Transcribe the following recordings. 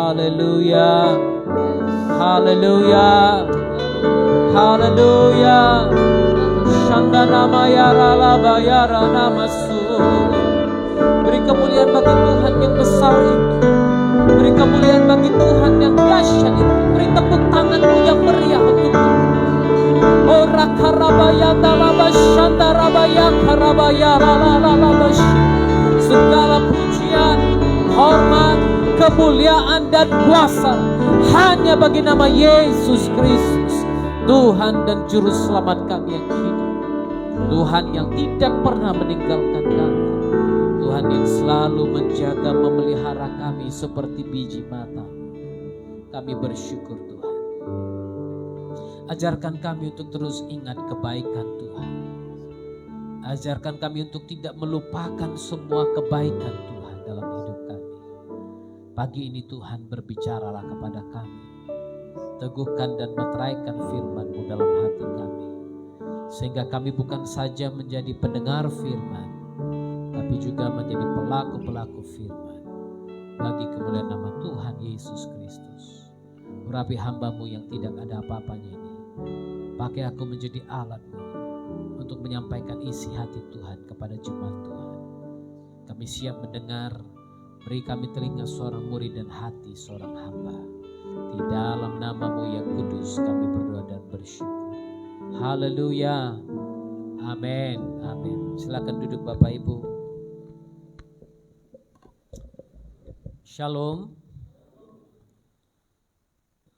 Haleluya. Haleluya. Haleluya. Shandana Mayara Labayara Namasu. Beri kemuliaan bagi Tuhan yang besar itu. Beri kemuliaan bagi Tuhan yang dahsyat itu. Beri tepuk tanganmu yang meriah untuk Tuhan. Ora karabaya dalaba shandarabaya karabaya lalalabash. Segala pujian, hormat, kemuliaan dan kuasa hanya bagi nama Yesus Kristus, Tuhan dan Juru Selamat kami yang hidup. Tuhan yang tidak pernah meninggalkan kami. Tuhan yang selalu menjaga, memelihara kami seperti biji mata. Kami bersyukur Tuhan. Ajarkan kami untuk terus ingat kebaikan Tuhan. Ajarkan kami untuk tidak melupakan semua kebaikan Tuhan dalam hidup kami. Pagi ini Tuhan berbicaralah kepada kami. Teguhkan dan meteraikan firman-Mu dalam hati kami. Sehingga kami bukan saja menjadi pendengar firman, tapi juga menjadi pelaku-pelaku firman. Bagi kemuliaan nama Tuhan Yesus Kristus. Urapi hamba-Mu yang tidak ada apa-apanya ini. Pakai aku menjadi alat-Mu untuk menyampaikan isi hati Tuhan kepada jemaat Tuhan. Kami siap mendengar. Beri kami telinga seorang murid dan hati seorang hamba. Di dalam nama-Mu yang kudus kami berdoa dan bersyukur. Haleluya. Amin. Amin. Silakan duduk Bapak Ibu. Shalom.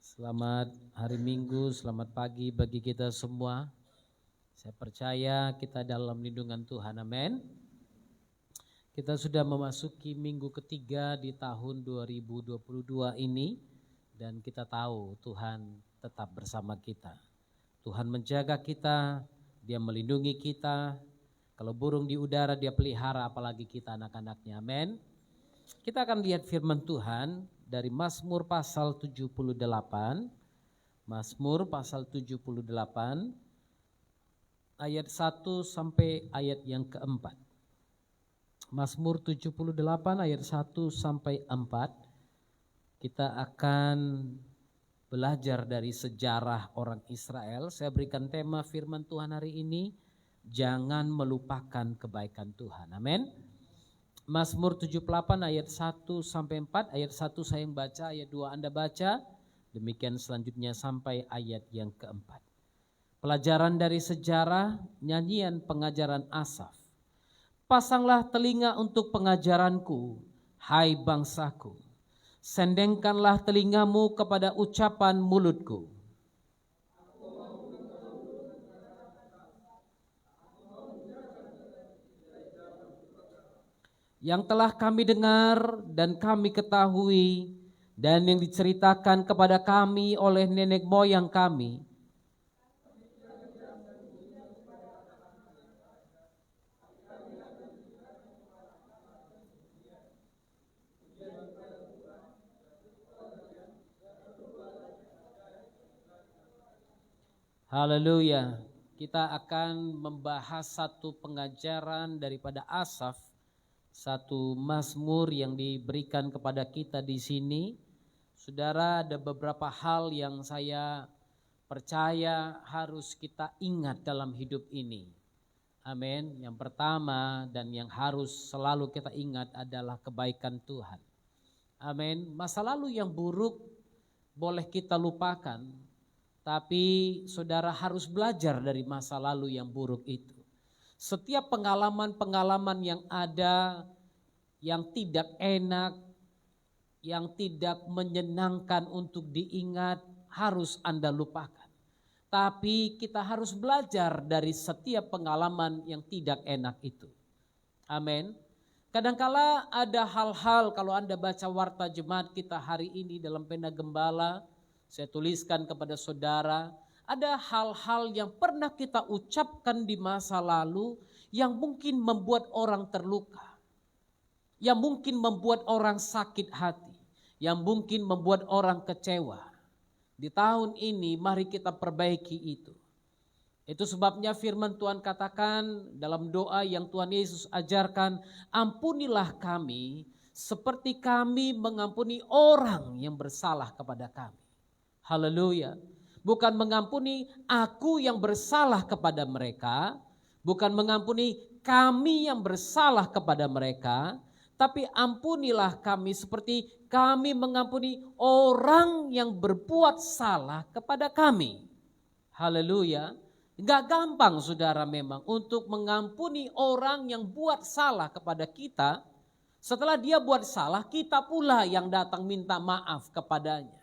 Selamat hari Minggu, selamat pagi bagi kita semua. Saya percaya kita dalam lindungan Tuhan, amin. Kita sudah memasuki minggu ketiga di tahun 2022 ini. Dan kita tahu Tuhan tetap bersama kita. Tuhan menjaga kita, Dia melindungi kita. Kalau burung di udara Dia pelihara, apalagi kita anak-anaknya, amin. Kita akan lihat firman Tuhan dari Mazmur pasal 78. Mazmur pasal 78 ayat 1 sampai ayat yang keempat. Mazmur 78 ayat 1 sampai 4. Kita akan belajar dari sejarah orang Israel. Saya berikan tema firman Tuhan hari ini, jangan melupakan kebaikan Tuhan. Amin. Mazmur 78 ayat 1 sampai 4. Ayat 1 saya yang baca, ayat 2 Anda baca. Demikian selanjutnya sampai ayat yang keempat. Pelajaran dari sejarah, nyanyian pengajaran Asaf. Pasanglah telinga untuk pengajaranku, hai bangsaku. Sendengkanlah telingamu kepada ucapan mulutku. Yang telah kami dengar dan kami ketahui dan yang diceritakan kepada kami oleh nenek moyang kami. Haleluya. Kita akan membahas satu pengajaran daripada Asaf, satu mazmur yang diberikan kepada kita di sini. Saudara, ada beberapa hal yang saya percaya harus kita ingat dalam hidup ini. Amin. Yang pertama dan yang harus selalu kita ingat adalah kebaikan Tuhan. Amin. Masa lalu yang buruk boleh kita lupakan. Tapi saudara harus belajar dari masa lalu yang buruk itu. Setiap pengalaman-pengalaman yang ada, yang tidak enak, yang tidak menyenangkan untuk diingat, harus Anda lupakan. Tapi kita harus belajar dari setiap pengalaman yang tidak enak itu. Amin. Kadangkala ada hal-hal, kalau Anda baca warta jemaat kita hari ini dalam pena gembala, saya tuliskan kepada saudara, ada hal-hal yang pernah kita ucapkan di masa lalu yang mungkin membuat orang terluka, yang mungkin membuat orang sakit hati, yang mungkin membuat orang kecewa. Di tahun ini mari kita perbaiki itu. Itu sebabnya firman Tuhan katakan dalam doa yang Tuhan Yesus ajarkan, ampunilah kami seperti kami mengampuni orang yang bersalah kepada kami. Haleluya. Bukan mengampuni aku yang bersalah kepada mereka, bukan mengampuni kami yang bersalah kepada mereka, tapi ampunilah kami seperti kami mengampuni orang yang berbuat salah kepada kami. Haleluya. Gak gampang saudara memang untuk mengampuni orang yang buat salah kepada kita. Setelah dia buat salah, kita pula yang datang minta maaf kepadanya.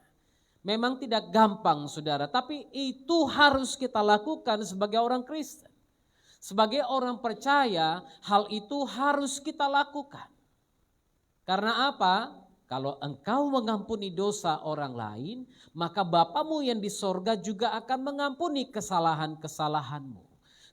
Memang tidak gampang saudara, tapi itu harus kita lakukan sebagai orang Kristen. Sebagai orang percaya, hal itu harus kita lakukan. Karena apa? Kalau engkau mengampuni dosa orang lain, maka Bapamu yang di sorga juga akan mengampuni kesalahan-kesalahanmu.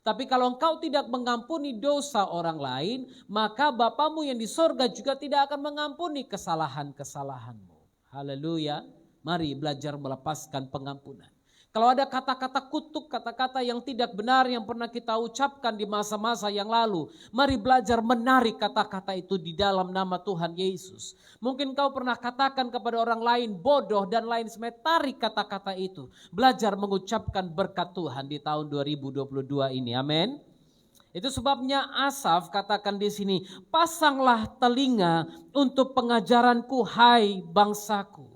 Tapi kalau engkau tidak mengampuni dosa orang lain, maka Bapamu yang di sorga juga tidak akan mengampuni kesalahan-kesalahanmu. Haleluya. Mari belajar melepaskan pengampunan. Kalau ada kata-kata kutuk, kata-kata yang tidak benar yang pernah kita ucapkan di masa-masa yang lalu, mari belajar menarik kata-kata itu di dalam nama Tuhan Yesus. Mungkin kau pernah katakan kepada orang lain bodoh dan lain sebagainya, tarik kata-kata itu. Belajar mengucapkan berkat Tuhan di tahun 2022 ini, amin. Itu sebabnya Asaf katakan di sini, pasanglah telinga untuk pengajaranku hai bangsaku.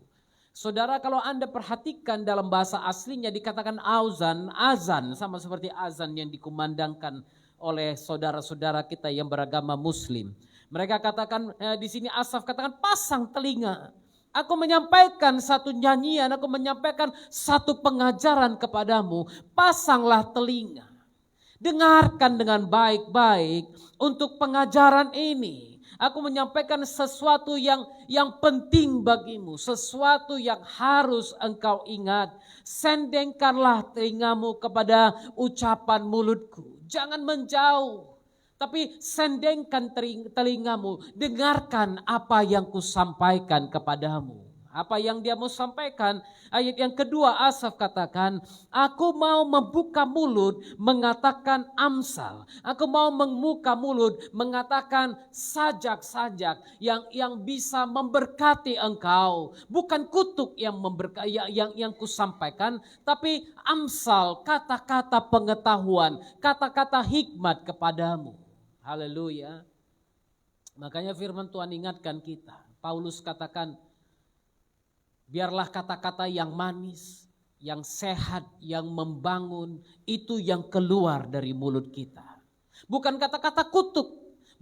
Saudara, kalau Anda perhatikan dalam bahasa aslinya dikatakan azan, sama seperti azan yang dikumandangkan oleh saudara-saudara kita yang beragama Muslim. Mereka katakan di sini Asaf katakan pasang telinga. Aku menyampaikan satu nyanyian, aku menyampaikan satu pengajaran kepadamu. Pasanglah telinga. Dengarkan dengan baik-baik untuk pengajaran ini. Aku menyampaikan sesuatu yang penting bagimu, sesuatu yang harus engkau ingat. Sendengkanlah telingamu kepada ucapan mulutku. Jangan menjauh, tapi sendengkan telingamu. Dengarkan apa yang kusampaikan kepadamu. Apa yang dia mau sampaikan? Ayat yang kedua Asaf katakan, aku mau membuka mulut mengatakan amsal. Aku mau membuka mulut mengatakan sajak-sajak yang bisa memberkati engkau. Bukan kutuk yang kusampaikan, tapi amsal, kata-kata pengetahuan, kata-kata hikmat kepadamu. Haleluya. Makanya firman Tuhan ingatkan kita. Paulus katakan, biarlah kata-kata yang manis, yang sehat, yang membangun, itu yang keluar dari mulut kita. Bukan kata-kata kutuk,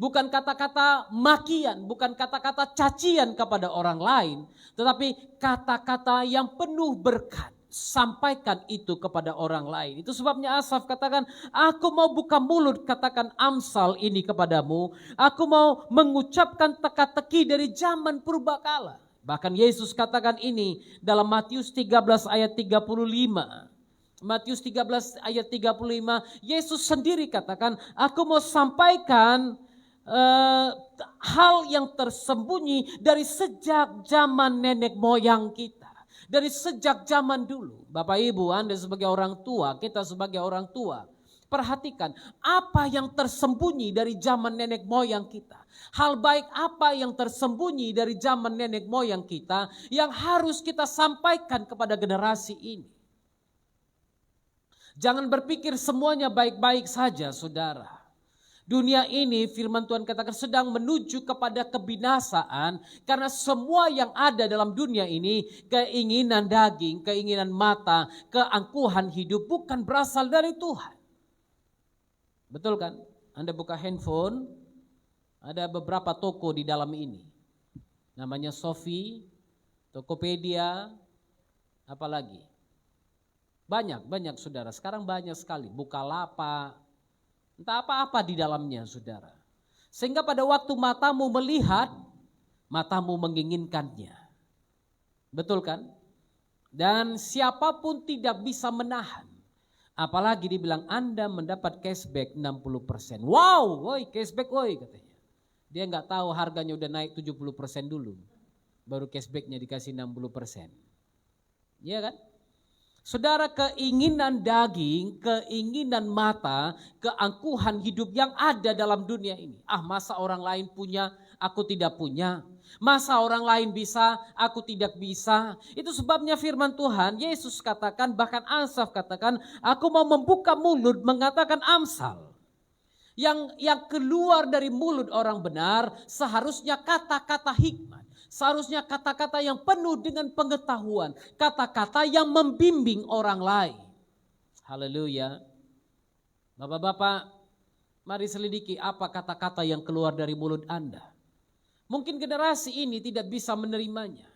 bukan kata-kata makian, bukan kata-kata cacian kepada orang lain, tetapi kata-kata yang penuh berkat. Sampaikan itu kepada orang lain. Itu sebabnya Asaf katakan, aku mau buka mulut katakan amsal ini kepadamu. Aku mau mengucapkan teka-teki dari zaman purbakala. Bahkan Yesus katakan ini dalam Matius 13 ayat 35. Matius 13 ayat 35, Yesus sendiri katakan, aku mau sampaikan hal yang tersembunyi dari sejak zaman nenek moyang kita. Dari sejak zaman dulu. Bapak Ibu, Anda sebagai orang tua, kita sebagai orang tua. Perhatikan apa yang tersembunyi dari zaman nenek moyang kita. Hal baik apa yang tersembunyi dari zaman nenek moyang kita yang harus kita sampaikan kepada generasi ini. Jangan berpikir semuanya baik-baik saja, saudara. Dunia ini firman Tuhan katakan sedang menuju kepada kebinasaan karena semua yang ada dalam dunia ini, keinginan daging, keinginan mata, keangkuhan hidup bukan berasal dari Tuhan. Betul kan? Anda buka handphone, ada beberapa toko di dalam ini. Namanya Shopee, Tokopedia, apalagi. Banyak saudara, sekarang banyak sekali. Bukalapak, entah apa-apa di dalamnya saudara. Sehingga pada waktu matamu melihat, matamu menginginkannya. Betul kan? Dan siapapun tidak bisa menahan. Apalagi dibilang Anda mendapat cashback 60%. Wow, woi cashback woi katanya. Dia nggak tahu harganya udah naik 70% dulu. Baru cashbacknya dikasih 60%. Iya kan? Saudara, keinginan daging, keinginan mata, keangkuhan hidup yang ada dalam dunia ini. Masa orang lain punya, aku tidak punya? Masa orang lain bisa, aku tidak bisa? Itu sebabnya firman Tuhan, Yesus katakan, bahkan Asaf katakan, aku mau membuka mulut mengatakan amsal. Yang keluar dari mulut orang benar seharusnya kata-kata hikmat. Seharusnya kata-kata yang penuh dengan pengetahuan. Kata-kata yang membimbing orang lain. Haleluya. Bapak-bapak, mari selidiki apa kata-kata yang keluar dari mulut Anda. Mungkin generasi ini tidak bisa menerimanya.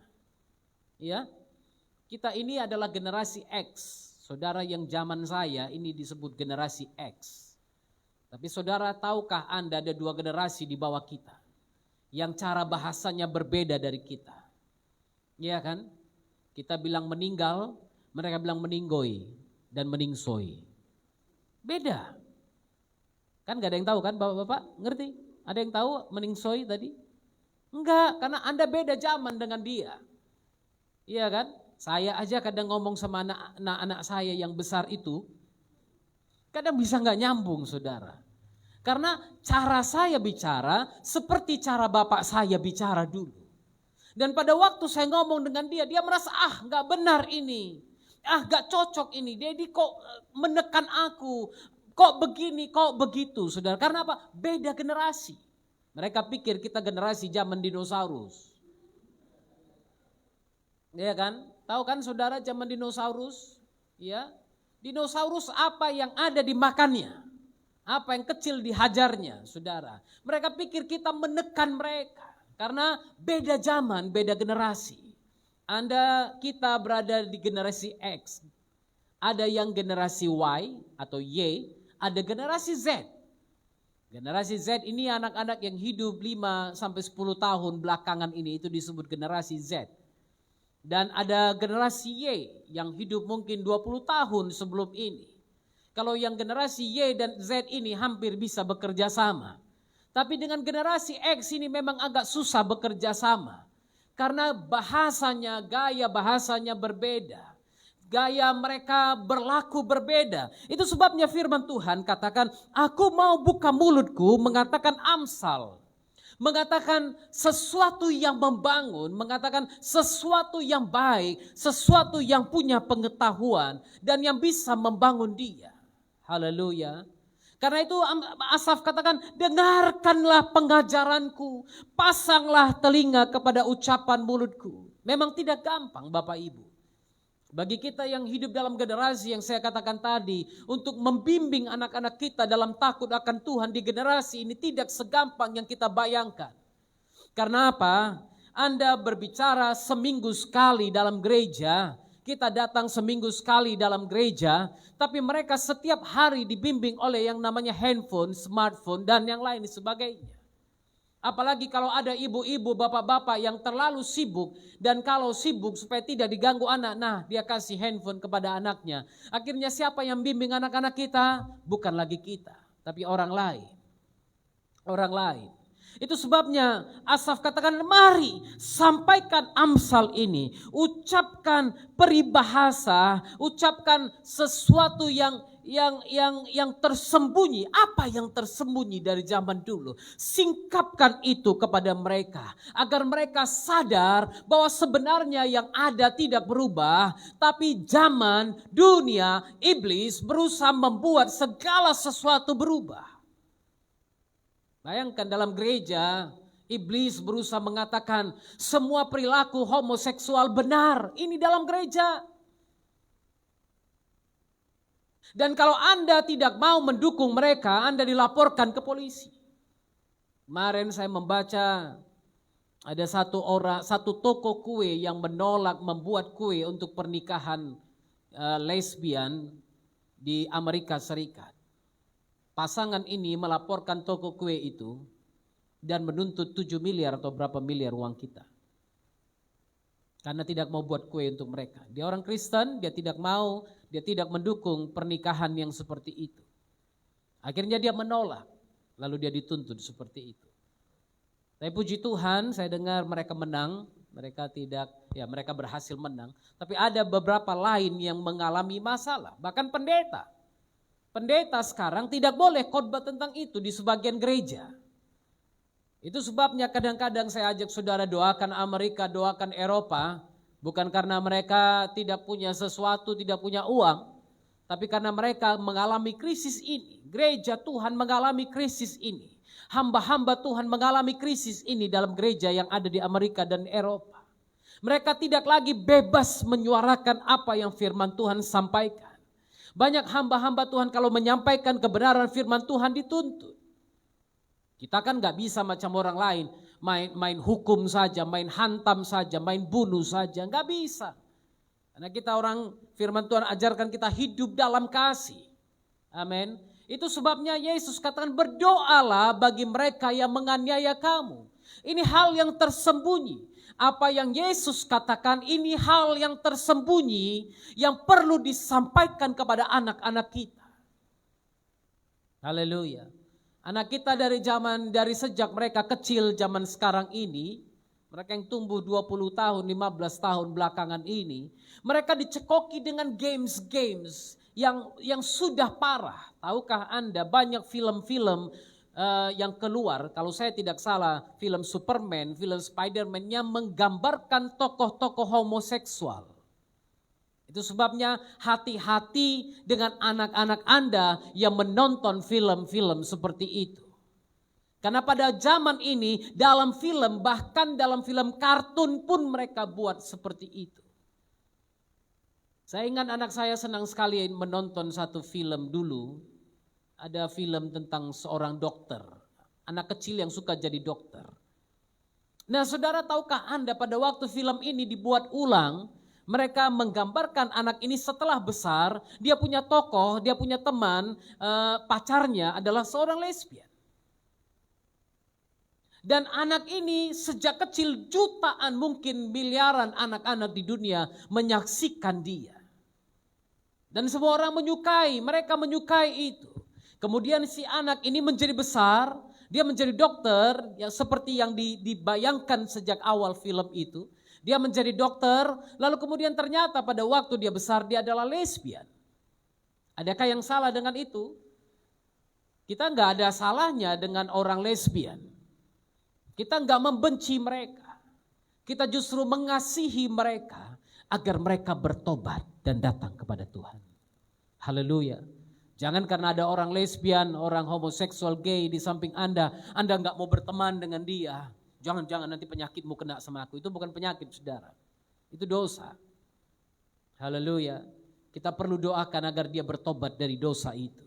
Ya, kita ini adalah generasi X. Saudara yang zaman saya ini disebut generasi X. Tapi saudara tahukah Anda ada 2 generasi di bawah kita. Yang cara bahasanya berbeda dari kita. Iya kan? Kita bilang meninggal, mereka bilang meninggoi dan meningsoi. Beda. Kan gak ada yang tahu kan bapak-bapak? Ngerti? Ada yang tahu meningsoi tadi? Enggak, karena Anda beda zaman dengan dia. Iya kan? Saya aja kadang ngomong sama anak-anak saya yang besar itu, kadang bisa gak nyambung saudara. Karena cara saya bicara seperti cara bapak saya bicara dulu. Dan pada waktu saya ngomong dengan dia merasa gak benar ini. Gak cocok ini. Dedi kok menekan aku. Kok begini, kok begitu saudara. Karena apa? Beda generasi. Mereka pikir kita generasi zaman dinosaurus. Iya kan? Tahu kan saudara zaman dinosaurus? Ya. Dinosaurus apa yang ada dimakannya? Apa yang kecil dihajarnya saudara. Mereka pikir kita menekan mereka. Karena beda zaman, beda generasi. Kita berada di generasi X. Ada yang generasi Y atau Y. Ada generasi Z. Generasi Z ini anak-anak yang hidup 5-10 tahun belakangan ini itu disebut generasi Z. Dan ada generasi Y yang hidup mungkin 20 tahun sebelum ini. Kalau yang generasi Y dan Z ini hampir bisa bekerja sama. Tapi dengan generasi X ini memang agak susah bekerja sama. Karena bahasanya, gaya bahasanya berbeda. Gaya mereka berlaku berbeda. Itu sebabnya firman Tuhan katakan, aku mau buka mulutku mengatakan amsal. Mengatakan sesuatu yang membangun, mengatakan sesuatu yang baik, sesuatu yang punya pengetahuan dan yang bisa membangun dia. Haleluya. Karena itu Asaf katakan, dengarkanlah pengajaranku, pasanglah telinga kepada ucapan mulutku. Memang tidak gampang Bapak Ibu. Bagi kita yang hidup dalam generasi yang saya katakan tadi, untuk membimbing anak-anak kita dalam takut akan Tuhan di generasi ini tidak segampang yang kita bayangkan. Karena apa? Anda berbicara seminggu sekali dalam gereja, kita datang seminggu sekali dalam gereja, tapi mereka setiap hari dibimbing oleh yang namanya handphone, smartphone, dan yang lain sebagainya. Apalagi kalau ada ibu-ibu, bapak-bapak yang terlalu sibuk. Dan kalau sibuk supaya tidak diganggu anak, nah dia kasih handphone kepada anaknya. Akhirnya siapa yang bimbing anak-anak kita? Bukan lagi kita, tapi orang lain. Orang lain. Itu sebabnya Asaf katakan, mari sampaikan amsal ini. Ucapkan peribahasa, ucapkan sesuatu yang tersembunyi. Apa yang tersembunyi dari zaman dulu? Singkapkan itu kepada mereka. Agar mereka sadar bahwa sebenarnya yang ada tidak berubah. Tapi zaman, dunia, iblis berusaha membuat segala sesuatu berubah. Bayangkan dalam gereja, iblis berusaha mengatakan semua perilaku homoseksual benar. Ini dalam gereja. Dan kalau Anda tidak mau mendukung mereka, Anda dilaporkan ke polisi. Kemarin saya membaca ada satu toko kue yang menolak membuat kue untuk pernikahan lesbian di Amerika Serikat. Pasangan ini melaporkan toko kue itu dan menuntut 7 miliar atau berapa miliar uang kita. Karena tidak mau buat kue untuk mereka. Dia orang Kristen, dia tidak mau, dia tidak mendukung pernikahan yang seperti itu. Akhirnya dia menolak, lalu dia dituntut seperti itu. Tapi puji Tuhan, saya dengar mereka menang, mereka berhasil menang. Tapi ada beberapa lain yang mengalami masalah, bahkan pendeta. Pendeta sekarang tidak boleh khotbah tentang itu di sebagian gereja. Itu sebabnya kadang-kadang saya ajak saudara doakan Amerika, doakan Eropa, bukan karena mereka tidak punya sesuatu, tidak punya uang, tapi karena mereka mengalami krisis ini. Gereja Tuhan mengalami krisis ini. Hamba-hamba Tuhan mengalami krisis ini dalam gereja yang ada di Amerika dan Eropa. Mereka tidak lagi bebas menyuarakan apa yang firman Tuhan sampaikan. Banyak hamba-hamba Tuhan kalau menyampaikan kebenaran firman Tuhan dituntut. Kita kan gak bisa macam orang lain, main hukum saja, main hantam saja, main bunuh saja, gak bisa. Karena kita orang firman Tuhan ajarkan kita hidup dalam kasih. Amin. Itu sebabnya Yesus katakan berdoalah bagi mereka yang menganiaya kamu. Ini hal yang tersembunyi. Apa yang Yesus katakan ini hal yang tersembunyi yang perlu disampaikan kepada anak-anak kita. Haleluya. Anak kita dari sejak mereka kecil zaman sekarang ini, mereka yang tumbuh 20 tahun, 15 tahun belakangan ini, mereka dicekoki dengan games-games yang sudah parah. Tahukah Anda banyak film-film yang keluar, kalau saya tidak salah, film Superman, film Spider-Man yang menggambarkan tokoh-tokoh homoseksual. Itu sebabnya hati-hati dengan anak-anak Anda yang menonton film-film seperti itu. Karena pada zaman ini dalam film, bahkan dalam film kartun pun mereka buat seperti itu. Saya ingat anak saya senang sekali menonton satu film dulu. Ada film tentang seorang dokter. Anak kecil yang suka jadi dokter. Nah saudara, tahukah Anda pada waktu film ini dibuat ulang, mereka menggambarkan anak ini setelah besar, dia punya tokoh, dia punya teman, pacarnya adalah seorang lesbian. Dan anak ini sejak kecil jutaan mungkin miliaran anak-anak di dunia menyaksikan dia. Dan semua orang menyukai, mereka menyukai itu. Kemudian si anak ini menjadi besar, dia menjadi dokter, yang seperti yang dibayangkan sejak awal film itu. Dia menjadi dokter, lalu kemudian ternyata pada waktu dia besar dia adalah lesbian. Adakah yang salah dengan itu? Kita enggak ada salahnya dengan orang lesbian. Kita enggak membenci mereka. Kita justru mengasihi mereka agar mereka bertobat dan datang kepada Tuhan. Haleluya. Jangan karena ada orang lesbian, orang homoseksual, gay di samping Anda enggak mau berteman dengan dia. Jangan nanti penyakitmu kena sama aku. Itu bukan penyakit saudara. Itu dosa. Haleluya. Kita perlu doakan agar dia bertobat dari dosa itu.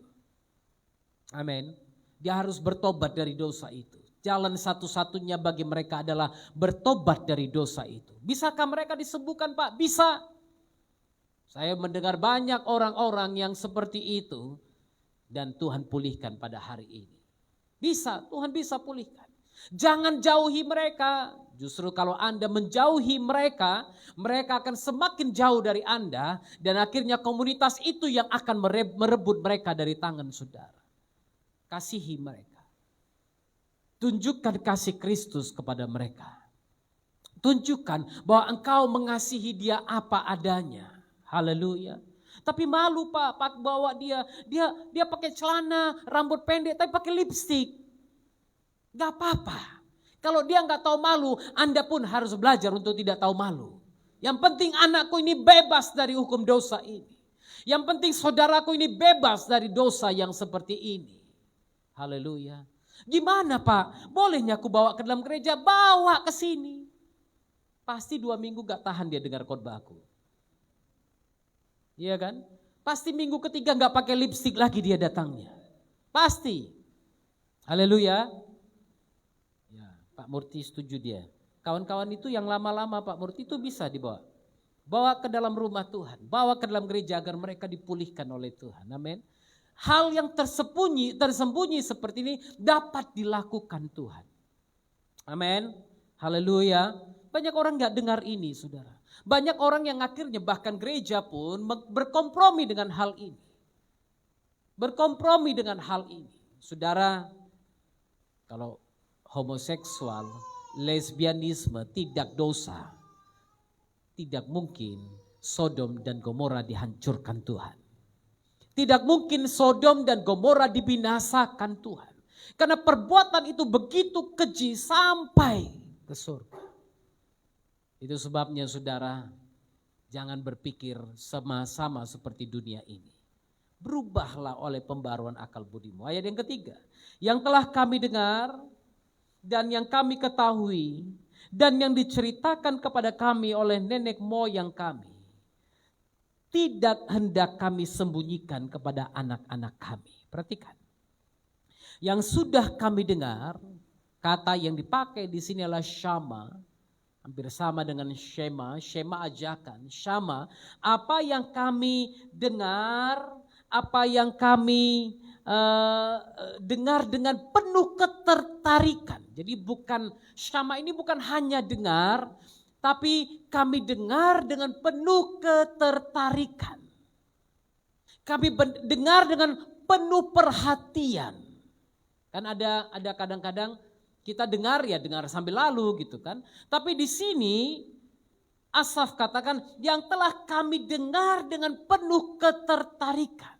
Amin. Dia harus bertobat dari dosa itu. Jalan satu-satunya bagi mereka adalah bertobat dari dosa itu. Bisakah mereka disembuhkan Pak? Bisa. Saya mendengar banyak orang-orang yang seperti itu. Dan Tuhan pulihkan pada hari ini. Bisa, Tuhan bisa pulihkan. Jangan jauhi mereka. Justru kalau Anda menjauhi mereka, mereka akan semakin jauh dari Anda. Dan akhirnya komunitas itu yang akan merebut mereka dari tangan saudara. Kasihi mereka. Tunjukkan kasih Kristus kepada mereka. Tunjukkan bahwa engkau mengasihi dia apa adanya. Haleluya. Tapi malu Pak bawa dia pakai celana, rambut pendek tapi pakai lipstik. Gak apa-apa. Kalau dia gak tahu malu, Anda pun harus belajar untuk tidak tahu malu. Yang penting anakku ini bebas dari hukum dosa ini. Yang penting saudaraku ini bebas dari dosa yang seperti ini. Haleluya. Gimana Pak? Bolehnya aku bawa ke dalam gereja? Bawa ke sini. Pasti 2 minggu gak tahan dia dengar khotbahku. Iya kan? Pasti minggu ketiga gak pakai lipstik lagi dia datangnya. Pasti. Haleluya. Pak Murti setuju dia. Kawan-kawan itu yang lama-lama Pak Murti itu bisa dibawa. Bawa ke dalam rumah Tuhan. Bawa ke dalam gereja agar mereka dipulihkan oleh Tuhan. Amin. Hal yang tersembunyi seperti ini dapat dilakukan Tuhan. Amin. Haleluya. Banyak orang gak dengar ini saudara. Banyak orang yang akhirnya bahkan gereja pun berkompromi dengan hal ini. Berkompromi dengan hal ini. Saudara, kalau homoseksual, lesbianisme tidak dosa. Tidak mungkin Sodom dan Gomora dihancurkan Tuhan. Tidak mungkin Sodom dan Gomora dibinasakan Tuhan. Karena perbuatan itu begitu keji sampai ke surga. Itu sebabnya saudara, jangan berpikir sama-sama seperti dunia ini. Berubahlah oleh pembaruan akal budimu. Ayat yang ketiga, yang telah kami dengar dan yang kami ketahui dan yang diceritakan kepada kami oleh nenek moyang kami, tidak hendak kami sembunyikan kepada anak-anak kami. Perhatikan. Yang sudah kami dengar, kata yang dipakai di sini adalah syama, hampir sama dengan shema ajakan, syama, apa yang kami dengar, apa yang kami dengar dengan penuh ketertarikan. Jadi bukan syama ini bukan hanya dengar, tapi kami dengar dengan penuh ketertarikan. Kami dengar dengan penuh perhatian. Kan ada kadang-kadang kita dengar sambil lalu gitu kan. Tapi di sini Asaf katakan yang telah kami dengar dengan penuh ketertarikan.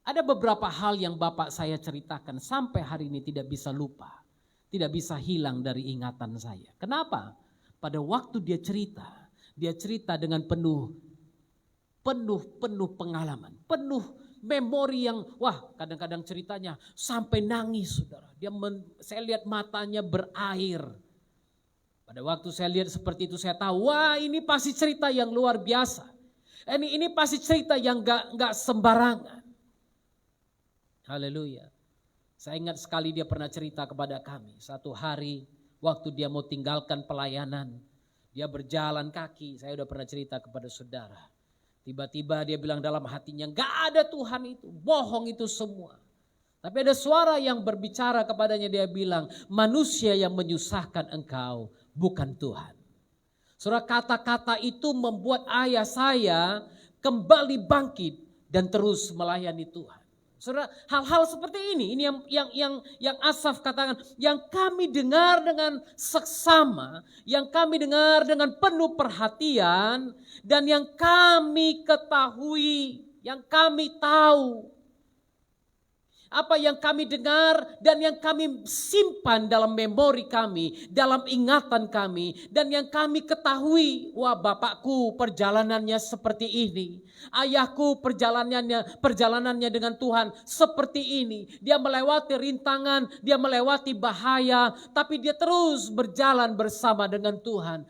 Ada beberapa hal yang Bapak saya ceritakan sampai hari ini tidak bisa lupa. Tidak bisa hilang dari ingatan saya. Kenapa? Pada waktu dia cerita dengan penuh pengalaman, penuh memori yang kadang-kadang ceritanya sampai nangis saudara. Saya lihat matanya berair. Pada waktu saya lihat seperti itu saya tahu, ini pasti cerita yang luar biasa. Ini pasti cerita yang gak sembarangan. Haleluya. Saya ingat sekali dia pernah cerita kepada kami. Satu hari waktu dia mau tinggalkan pelayanan, dia berjalan kaki. Saya udah pernah cerita kepada saudara. Tiba-tiba dia bilang dalam hatinya, gak ada Tuhan itu, bohong itu semua. Tapi ada suara yang berbicara kepadanya, dia bilang, manusia yang menyusahkan engkau, bukan Tuhan. Saudara, kata-kata itu membuat ayah saya kembali bangkit dan terus melayani Tuhan. Saudara, hal-hal seperti ini yang Asaf katakan, yang kami dengar dengan seksama, yang kami dengar dengan penuh perhatian, dan yang kami ketahui, yang kami tahu. Apa yang kami dengar dan yang kami simpan dalam memori kami, dalam ingatan kami, dan yang kami ketahui, bapakku perjalanannya seperti ini, ayahku perjalanannya dengan Tuhan seperti ini. Dia melewati rintangan, dia melewati bahaya, tapi dia terus berjalan bersama dengan Tuhan.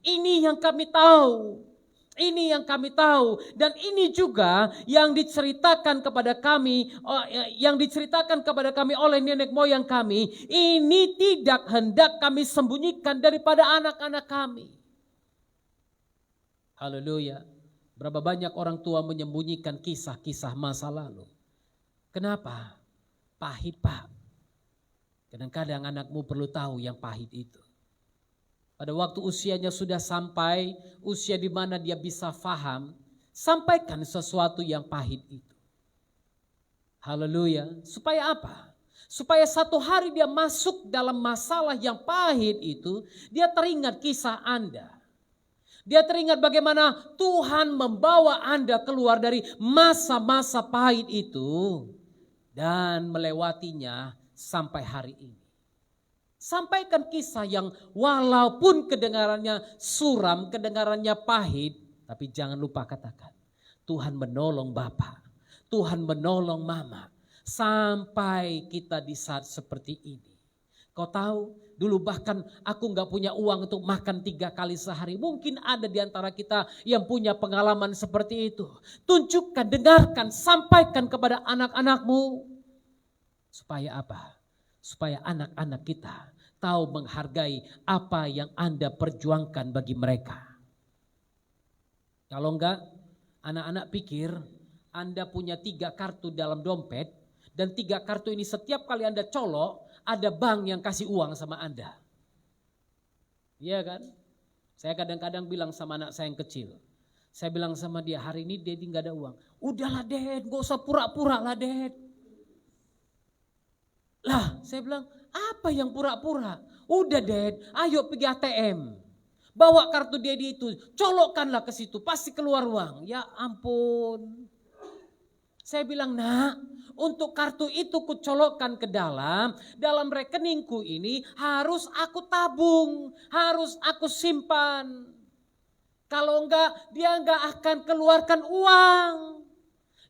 Ini yang kami tahu. Ini yang kami tahu, dan ini juga yang diceritakan kepada kami, oleh nenek moyang kami. Ini tidak hendak kami sembunyikan daripada anak-anak kami. Haleluya. Berapa banyak orang tua menyembunyikan kisah-kisah masa lalu. Kenapa? Pahit, Pak. Kadang-kadang anakmu perlu tahu yang pahit itu. Pada waktu usianya sudah sampai, usia di mana dia bisa faham, sampaikan sesuatu yang pahit itu. Haleluya. Supaya apa? Supaya satu hari dia masuk dalam masalah yang pahit itu, dia teringat kisah Anda. Dia teringat bagaimana Tuhan membawa Anda keluar dari masa-masa pahit itu dan melewatinya sampai hari ini. Sampaikan kisah yang walaupun kedengarannya suram, kedengarannya pahit, tapi jangan lupa katakan, Tuhan menolong Bapak, Tuhan menolong Mama, sampai kita di saat seperti ini. Kau tahu, dulu bahkan aku gak punya uang untuk makan 3 kali sehari. Mungkin ada di antara kita yang punya pengalaman seperti itu. Tunjukkan, dengarkan, sampaikan kepada anak-anakmu. Supaya apa? Supaya anak-anak kita tahu menghargai apa yang Anda perjuangkan bagi mereka. Kalau enggak, anak-anak pikir Anda punya 3 kartu dalam dompet, dan 3 kartu ini setiap kali Anda colok, ada bank yang kasih uang sama Anda. Iya kan? Saya kadang-kadang bilang sama anak saya yang kecil, saya bilang sama dia, hari ini Dedi gak ada uang. Udahlah Ded, gak usah pura-pura lah Ded. Lah, saya bilang, apa yang pura-pura? Udah Ded, ayo pergi ATM. Bawa kartu Dedi itu, colokkanlah ke situ, pasti keluar uang. Ya ampun. Saya bilang, nak, untuk kartu itu kucolokkan ke dalam rekeningku ini harus aku tabung, harus aku simpan. Kalau enggak, dia enggak akan keluarkan uang.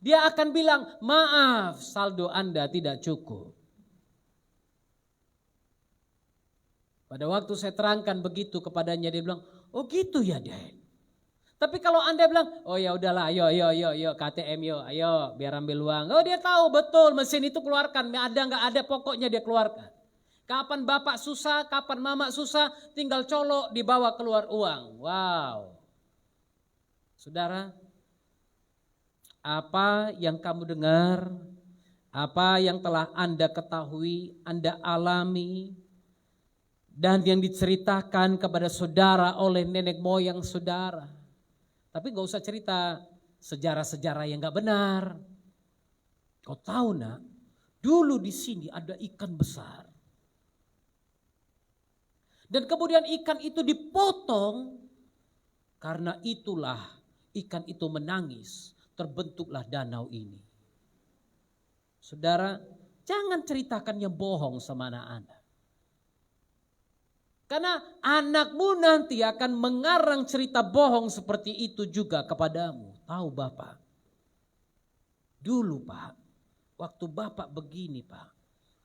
Dia akan bilang, maaf, saldo Anda tidak cukup. Pada waktu saya terangkan begitu kepadanya, dia bilang, oh gitu ya, Dad. Tapi kalau Anda bilang, oh ya udahlah, ayo KTM ayo biar ambil uang. Oh dia tahu betul mesin itu keluarkan, ada nggak ada pokoknya dia keluarkan. Kapan bapak susah, kapan mama susah, tinggal colok dibawa keluar uang. Wow. Saudara, apa yang kamu dengar, apa yang telah Anda ketahui, Anda alami, dan yang diceritakan kepada saudara oleh nenek moyang saudara. Tapi gak usah cerita sejarah-sejarah yang gak benar. Kau tahu nak, dulu di sini ada ikan besar. Dan kemudian ikan itu dipotong, karena itulah ikan itu menangis, terbentuklah danau ini. Saudara, jangan ceritakan yang bohong sama anak-anak. Karena anakmu nanti akan mengarang cerita bohong seperti itu juga kepadamu. Tahu Bapak, dulu Pak, waktu Bapak begini Pak,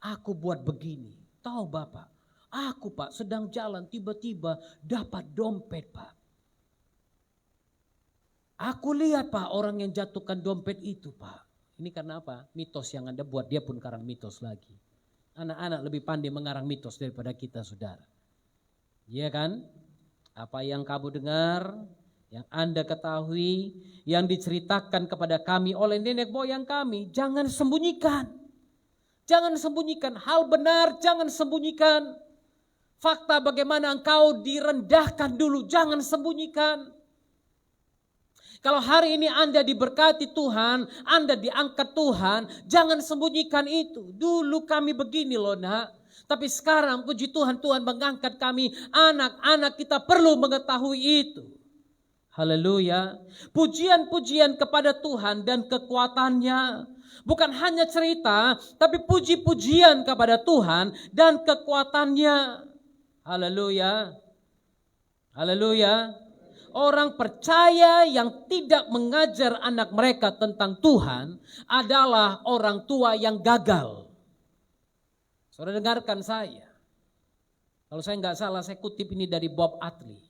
aku buat begini. Tahu Bapak, aku Pak sedang jalan tiba-tiba dapat dompet Pak. Aku lihat Pak orang yang jatuhkan dompet itu Pak. Ini karena apa? Mitos yang Anda buat, dia pun karang mitos lagi. Anak-anak lebih pandai mengarang mitos daripada kita saudara. Iya kan? Apa yang kamu dengar, yang Anda ketahui, yang diceritakan kepada kami oleh nenek moyang kami, jangan sembunyikan. Jangan sembunyikan hal benar, jangan sembunyikan. Fakta bagaimana engkau direndahkan dulu, jangan sembunyikan. Kalau hari ini Anda diberkati Tuhan, Anda diangkat Tuhan, jangan sembunyikan itu. Dulu kami begini loh nak. Tapi sekarang puji Tuhan, Tuhan mengangkat kami, anak-anak kita perlu mengetahui itu. Haleluya. Pujian-pujian kepada Tuhan dan kekuatannya. Bukan hanya cerita, tapi puji-pujian kepada Tuhan dan kekuatannya. Haleluya. Haleluya. Orang percaya yang tidak mengajar anak mereka tentang Tuhan adalah orang tua yang gagal. Saudara dengarkan saya. Kalau saya nggak salah, saya kutip ini dari Bob Atlee.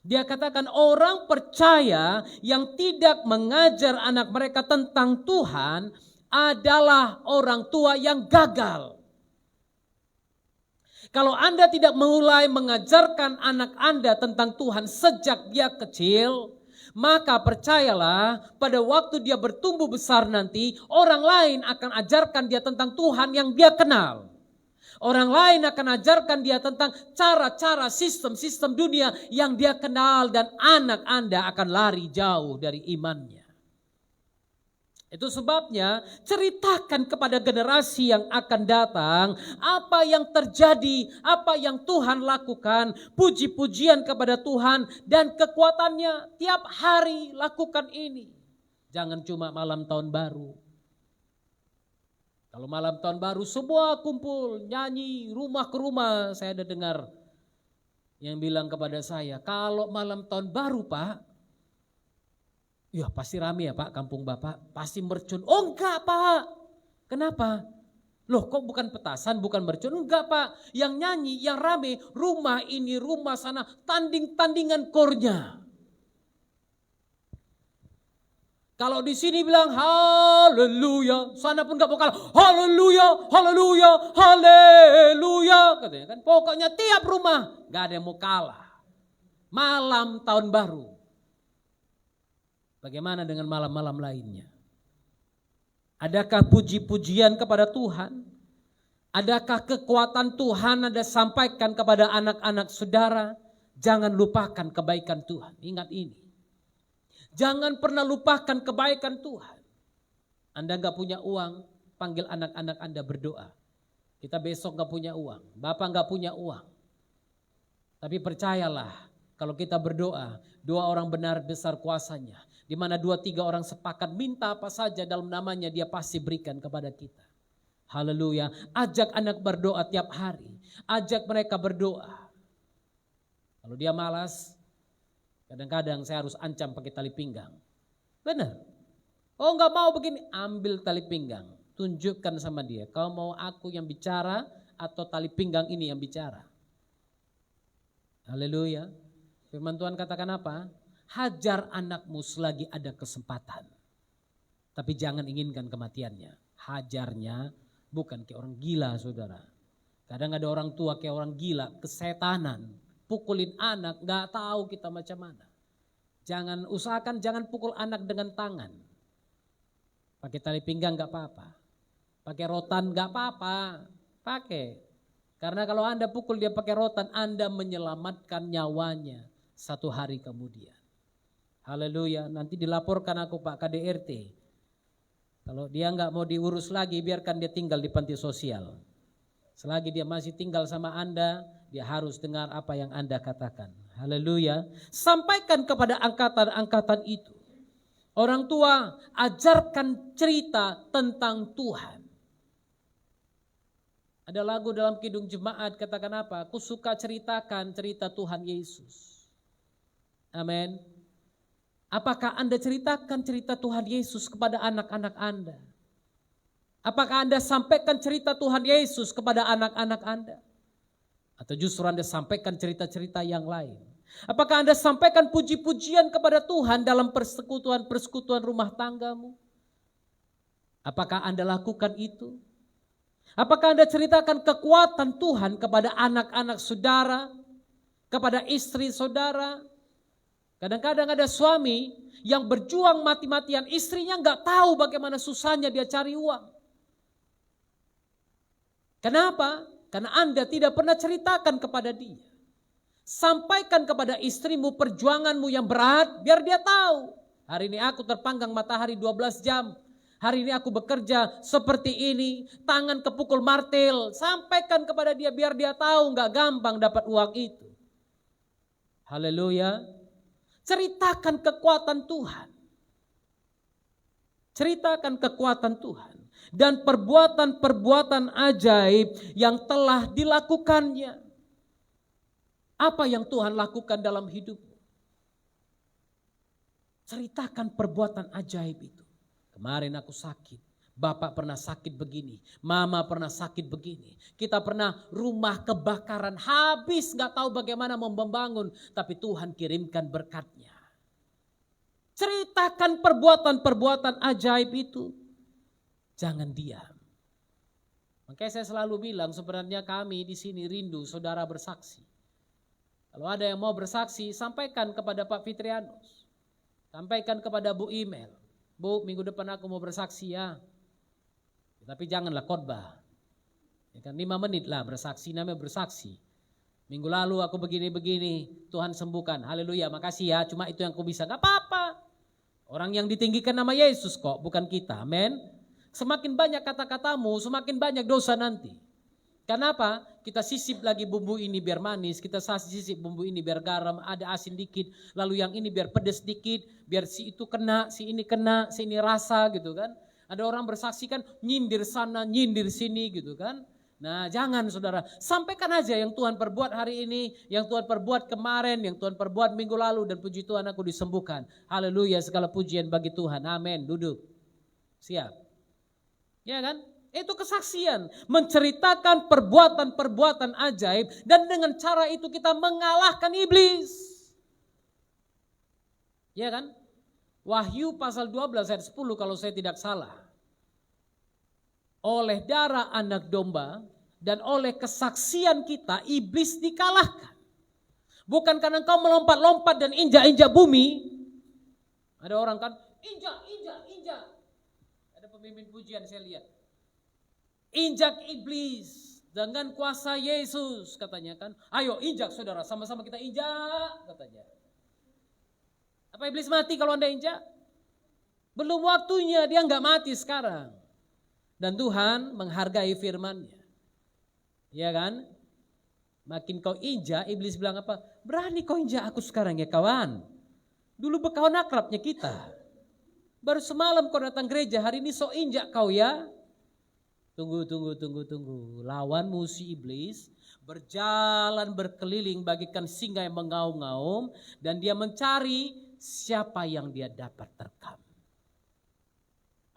Dia katakan orang percaya yang tidak mengajar anak mereka tentang Tuhan adalah orang tua yang gagal. Kalau Anda tidak mulai mengajarkan anak Anda tentang Tuhan sejak dia kecil, maka percayalah pada waktu dia bertumbuh besar nanti, orang lain akan ajarkan dia tentang Tuhan yang dia kenal. Orang lain akan ajarkan dia tentang cara-cara sistem-sistem dunia yang dia kenal, dan anak Anda akan lari jauh dari imannya. Itu sebabnya ceritakan kepada generasi yang akan datang apa yang terjadi, apa yang Tuhan lakukan, puji-pujian kepada Tuhan dan kekuatannya. Tiap hari lakukan ini. Jangan cuma malam tahun baru. Kalau malam tahun baru semua kumpul nyanyi rumah ke rumah. Saya ada dengar yang bilang kepada saya, kalau malam tahun baru Pak, ya pasti rame ya Pak kampung Bapak, pasti mercun. Oh enggak Pak, kenapa? Loh kok bukan petasan, bukan mercun? Enggak Pak, yang nyanyi, yang rame, rumah ini, rumah sana, tanding-tandingan kornya. Kalau di sini bilang haleluya, sana pun gak mau kalah. Haleluya, haleluya, haleluya. Katanya kan, pokoknya tiap rumah gak ada yang mau kalah. Malam tahun baru. Bagaimana dengan malam-malam lainnya? Adakah puji-pujian kepada Tuhan? Adakah kekuatan Tuhan Anda sampaikan kepada anak-anak saudara? Jangan lupakan kebaikan Tuhan. Ingat ini. Jangan pernah lupakan kebaikan Tuhan. Anda gak punya uang, panggil anak-anak Anda berdoa. Kita besok gak punya uang, Bapak gak punya uang. Tapi percayalah, Kalau kita berdoa, 2 orang benar besar kuasanya. Di mana 2-3 orang sepakat minta apa saja dalam namanya, dia pasti berikan kepada kita. Haleluya. Ajak anak berdoa tiap hari. Ajak mereka berdoa. Kalau dia malas, kadang-kadang saya harus ancam pakai tali pinggang. Benar. Oh enggak mau begini, ambil tali pinggang. Tunjukkan sama dia, kau mau aku yang bicara atau tali pinggang ini yang bicara. Haleluya. Firman Tuhan katakan apa? Hajar anakmu selagi ada kesempatan. Tapi jangan inginkan kematiannya. Hajarnya bukan kayak orang gila, saudara. Kadang ada orang tua kayak orang gila, kesetanan. Pukulin anak, gak tahu kita macam mana. Usahakan jangan pukul anak dengan tangan. Pakai tali pinggang gak apa-apa. Pakai rotan gak apa-apa. Pakai. Karena kalau Anda pukul dia pakai rotan, Anda menyelamatkan nyawanya 1 hari kemudian. Haleluya. Nanti dilaporkan aku Pak KDRT. Kalau dia nggak mau diurus lagi, biarkan dia tinggal di panti sosial. Selagi dia masih tinggal sama Anda, dia harus dengar apa yang Anda katakan. Haleluya. Sampaikan kepada angkatan-angkatan itu. Orang tua, ajarkan cerita tentang Tuhan. Ada lagu dalam Kidung Jemaat katakan apa? Aku suka ceritakan cerita Tuhan Yesus. Amin. Apakah Anda ceritakan cerita Tuhan Yesus kepada anak-anak Anda? Apakah Anda sampaikan cerita Tuhan Yesus kepada anak-anak Anda? Atau justru Anda sampaikan cerita-cerita yang lain? Apakah Anda sampaikan puji-pujian kepada Tuhan dalam persekutuan rumah tanggamu? Apakah Anda lakukan itu? Apakah Anda ceritakan kekuatan Tuhan kepada anak-anak saudara, kepada istri saudara? Kadang-kadang ada suami yang berjuang mati-matian, istrinya nggak tahu bagaimana susahnya dia cari uang. Kenapa? Karena Anda tidak pernah ceritakan kepada dia. Sampaikan kepada istrimu perjuanganmu yang berat, biar dia tahu. Hari ini aku terpanggang matahari 12 jam. Hari ini aku bekerja seperti ini, tangan kepukul martil. Sampaikan kepada dia biar dia tahu nggak gampang dapat uang itu. Haleluya. Ceritakan kekuatan Tuhan. Ceritakan kekuatan Tuhan. Dan perbuatan-perbuatan ajaib yang telah dilakukannya. Apa yang Tuhan lakukan dalam hidupmu? Ceritakan perbuatan ajaib itu. Kemarin aku sakit. Bapak pernah sakit begini. Mama pernah sakit begini. Kita pernah rumah kebakaran. Habis gak tahu bagaimana membangun. Tapi Tuhan kirimkan berkatnya. Ceritakan perbuatan-perbuatan ajaib itu. Jangan diam. Makanya saya selalu bilang sebenarnya kami di sini rindu saudara bersaksi. Kalau ada yang mau bersaksi, sampaikan kepada Pak Fitrianus. Sampaikan kepada Bu Email. Bu, minggu depan aku mau bersaksi ya. Tapi janganlah khotbah. Ya kan 5 menit lah bersaksi, namanya bersaksi. Minggu lalu aku begini-begini, Tuhan sembuhkan. Haleluya, makasih ya. Cuma itu yang aku bisa. Gak apa-apa. Orang yang ditinggikan nama Yesus kok, bukan kita. Amin. Semakin banyak kata-katamu, semakin banyak dosa nanti. Kenapa? Kita sisip lagi bumbu ini biar manis, kita sisip bumbu ini biar garam, ada asin dikit, lalu yang ini biar pedas dikit, biar si itu kena, si ini kena, si ini rasa gitu kan. Ada orang bersaksi kan nyindir sana, nyindir sini gitu kan. Nah jangan saudara, sampaikan aja yang Tuhan perbuat hari ini, yang Tuhan perbuat kemarin, yang Tuhan perbuat minggu lalu dan puji Tuhan aku disembuhkan. Haleluya, segala pujian bagi Tuhan, amin, duduk. Siap. Ya kan? Itu kesaksian, menceritakan perbuatan-perbuatan ajaib dan dengan cara itu kita mengalahkan iblis. Ya kan? Wahyu pasal 12 ayat 10 kalau saya tidak salah. Oleh darah anak domba dan oleh kesaksian kita iblis dikalahkan. Bukan karena engkau melompat-lompat dan injak-injak bumi. Ada orang kan injak. Ada pemimpin pujian saya lihat. Injak iblis dengan kuasa Yesus katanya kan. Ayo injak saudara, sama-sama kita injak katanya. Apa iblis mati kalau Anda injak? Belum waktunya, dia enggak mati sekarang. Dan Tuhan menghargai firman-Nya. Ya kan? Makin kau injak, iblis bilang apa? Berani kau injak aku sekarang ya kawan. Dulu berkawan akrabnya kita. Baru semalam kau datang gereja, hari ini sok injak kau ya. Tunggu. Lawan musuh iblis berjalan berkeliling bagikan singa yang mengaum-ngaum. Dan dia mencari siapa yang dia dapat terkam.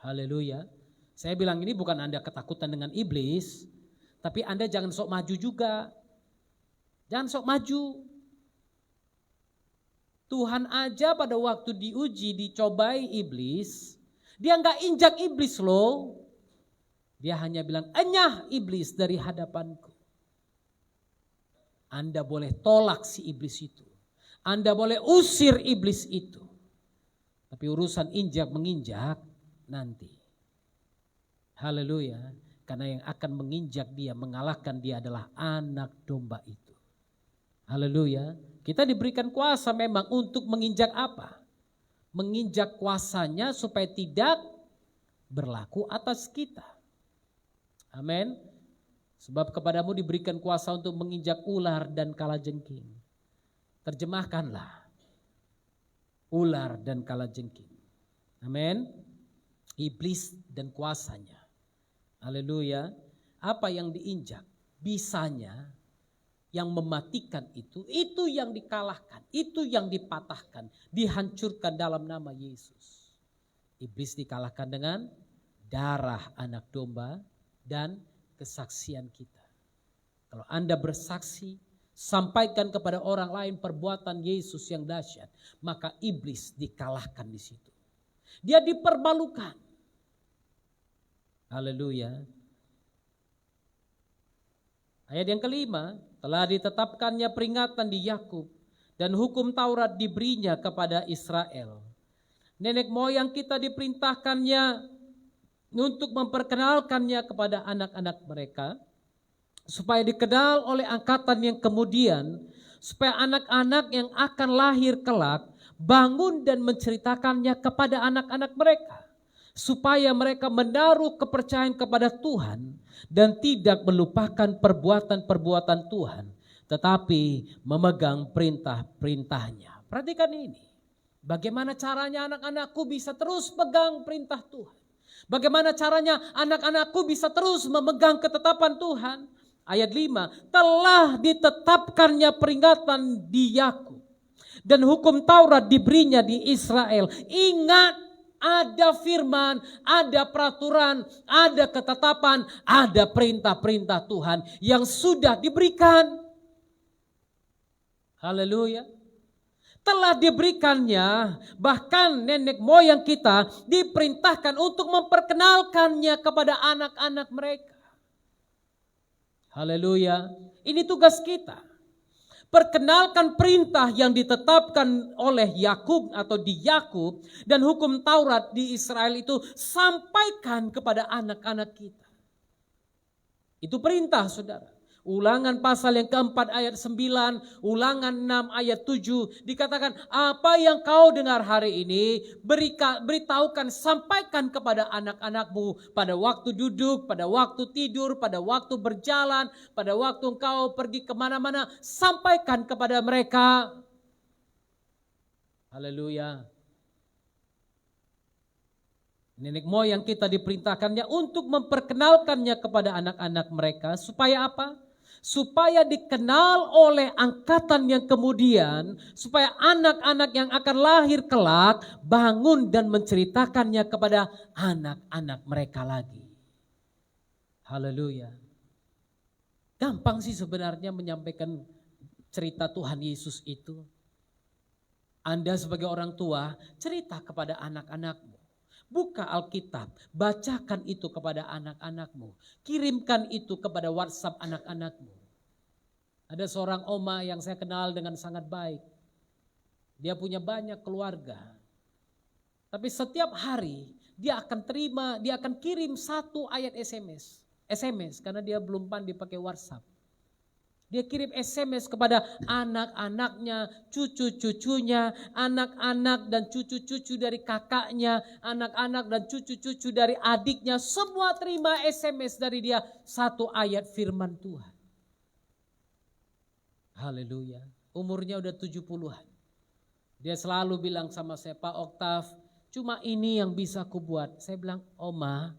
Haleluya. Saya bilang ini bukan Anda ketakutan dengan iblis. Tapi Anda jangan sok maju juga. Jangan sok maju. Tuhan aja pada waktu diuji, dicobai iblis. Dia gak injak iblis loh. Dia hanya bilang, enyah iblis dari hadapanku. Anda boleh tolak si iblis itu. Anda boleh usir iblis itu. Tapi urusan injak menginjak nanti. Haleluya. Karena yang akan menginjak dia, mengalahkan dia adalah anak domba itu. Haleluya. Kita diberikan kuasa memang untuk menginjak apa? Menginjak kuasanya supaya tidak berlaku atas kita. Amin. Sebab kepadamu diberikan kuasa untuk menginjak ular dan kalajengking. Terjemahkanlah. Ular dan kalajengking. Amin. Iblis dan kuasanya. Haleluya. Apa yang diinjak? Bisanya. Yang mematikan itu yang dikalahkan, itu yang dipatahkan, dihancurkan dalam nama Yesus. Iblis dikalahkan dengan darah anak domba dan kesaksian kita. Kalau Anda bersaksi, sampaikan kepada orang lain perbuatan Yesus yang dahsyat, maka iblis dikalahkan di situ. Dia dipermalukan. Haleluya. Ayat yang kelima, telah ditetapkannya peringatan di Yakub dan hukum Taurat diberinya kepada Israel. Nenek moyang kita diperintahkannya untuk memperkenalkannya kepada anak-anak mereka supaya dikenal oleh angkatan yang kemudian, supaya anak-anak yang akan lahir kelak bangun dan menceritakannya kepada anak-anak mereka. Supaya mereka menaruh kepercayaan kepada Tuhan dan tidak melupakan perbuatan-perbuatan Tuhan, tetapi memegang perintah-perintahnya. Perhatikan ini, bagaimana caranya anak-anakku bisa terus pegang perintah Tuhan. Bagaimana caranya anak-anakku bisa terus memegang ketetapan Tuhan. Ayat 5, telah ditetapkannya peringatan di Yakub dan hukum Taurat diberinya di Israel. Ingat, ada firman, ada peraturan, ada ketetapan, ada perintah-perintah Tuhan yang sudah diberikan. Haleluya. Telah diberikannya, bahkan nenek moyang kita diperintahkan untuk memperkenalkannya kepada anak-anak mereka. Haleluya. Ini tugas kita. Perkenalkan perintah yang ditetapkan oleh Yakub atau di Yakub dan hukum Taurat di Israel itu sampaikan kepada anak-anak kita. Itu perintah, saudara. Ulangan pasal yang keempat ayat 9, ulangan 6 ayat 7 dikatakan apa yang kau dengar hari ini beritahukan, sampaikan kepada anak-anakmu pada waktu duduk, pada waktu tidur, pada waktu berjalan, pada waktu engkau pergi kemana-mana, sampaikan kepada mereka. Haleluya. Nenek moyang kita diperintahkannya untuk memperkenalkannya kepada anak-anak mereka supaya apa? Supaya dikenal oleh angkatan yang kemudian, supaya anak-anak yang akan lahir kelak bangun dan menceritakannya kepada anak-anak mereka lagi. Haleluya. Gampang sih sebenarnya menyampaikan cerita Tuhan Yesus itu. Anda sebagai orang tua cerita kepada anak-anakmu. Buka Alkitab, bacakan itu kepada anak-anakmu. Kirimkan itu kepada WhatsApp anak-anakmu. Ada seorang oma yang saya kenal dengan sangat baik. Dia punya banyak keluarga. Tapi setiap hari dia akan kirim satu ayat SMS. SMS karena dia belum pandai pakai WhatsApp. Dia kirim SMS kepada anak-anaknya, cucu-cucunya, anak-anak dan cucu-cucu dari kakaknya, anak-anak dan cucu-cucu dari adiknya. Semua terima SMS dari dia, satu ayat firman Tuhan. Haleluya. Umurnya udah 70-an. Dia selalu bilang sama saya, Pak Oktav, cuma ini yang bisa aku buat. Saya bilang, Oma,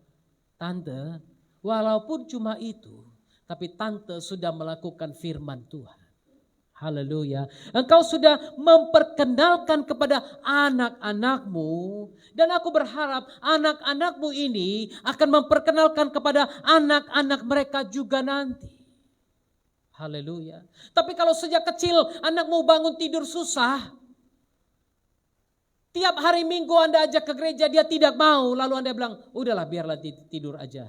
Tante, walaupun cuma itu, tapi Tante sudah melakukan firman Tuhan. Haleluya. Engkau sudah memperkenalkan kepada anak-anakmu. Dan aku berharap anak-anakmu ini akan memperkenalkan kepada anak-anak mereka juga nanti. Haleluya. Tapi kalau sejak kecil anakmu bangun tidur susah. Tiap hari Minggu Anda ajak ke gereja dia tidak mau. Lalu Anda bilang udahlah biarlah tidur aja.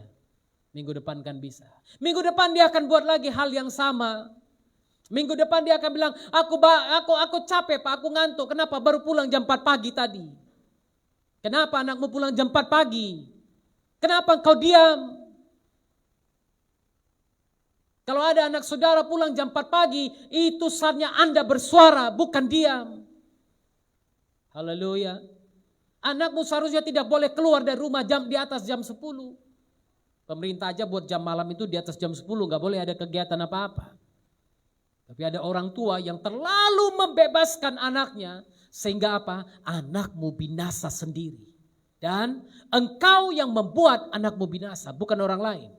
Minggu depan kan bisa. Minggu depan dia akan buat lagi hal yang sama. Minggu depan dia akan bilang, aku capek Pak, aku ngantuk. Kenapa? Baru pulang jam 4 pagi tadi. Kenapa anakmu pulang jam 4 pagi? Kenapa engkau diam? Kalau ada anak saudara pulang jam 4 pagi, itu saatnya Anda bersuara, bukan diam. Haleluya. Anakmu seharusnya tidak boleh keluar dari rumah di atas jam 10. Pemerintah aja buat jam malam itu di atas jam 10, gak boleh ada kegiatan apa-apa. Tapi ada orang tua yang terlalu membebaskan anaknya sehingga apa? Anakmu binasa sendiri. Dan engkau yang membuat anakmu binasa, bukan orang lain.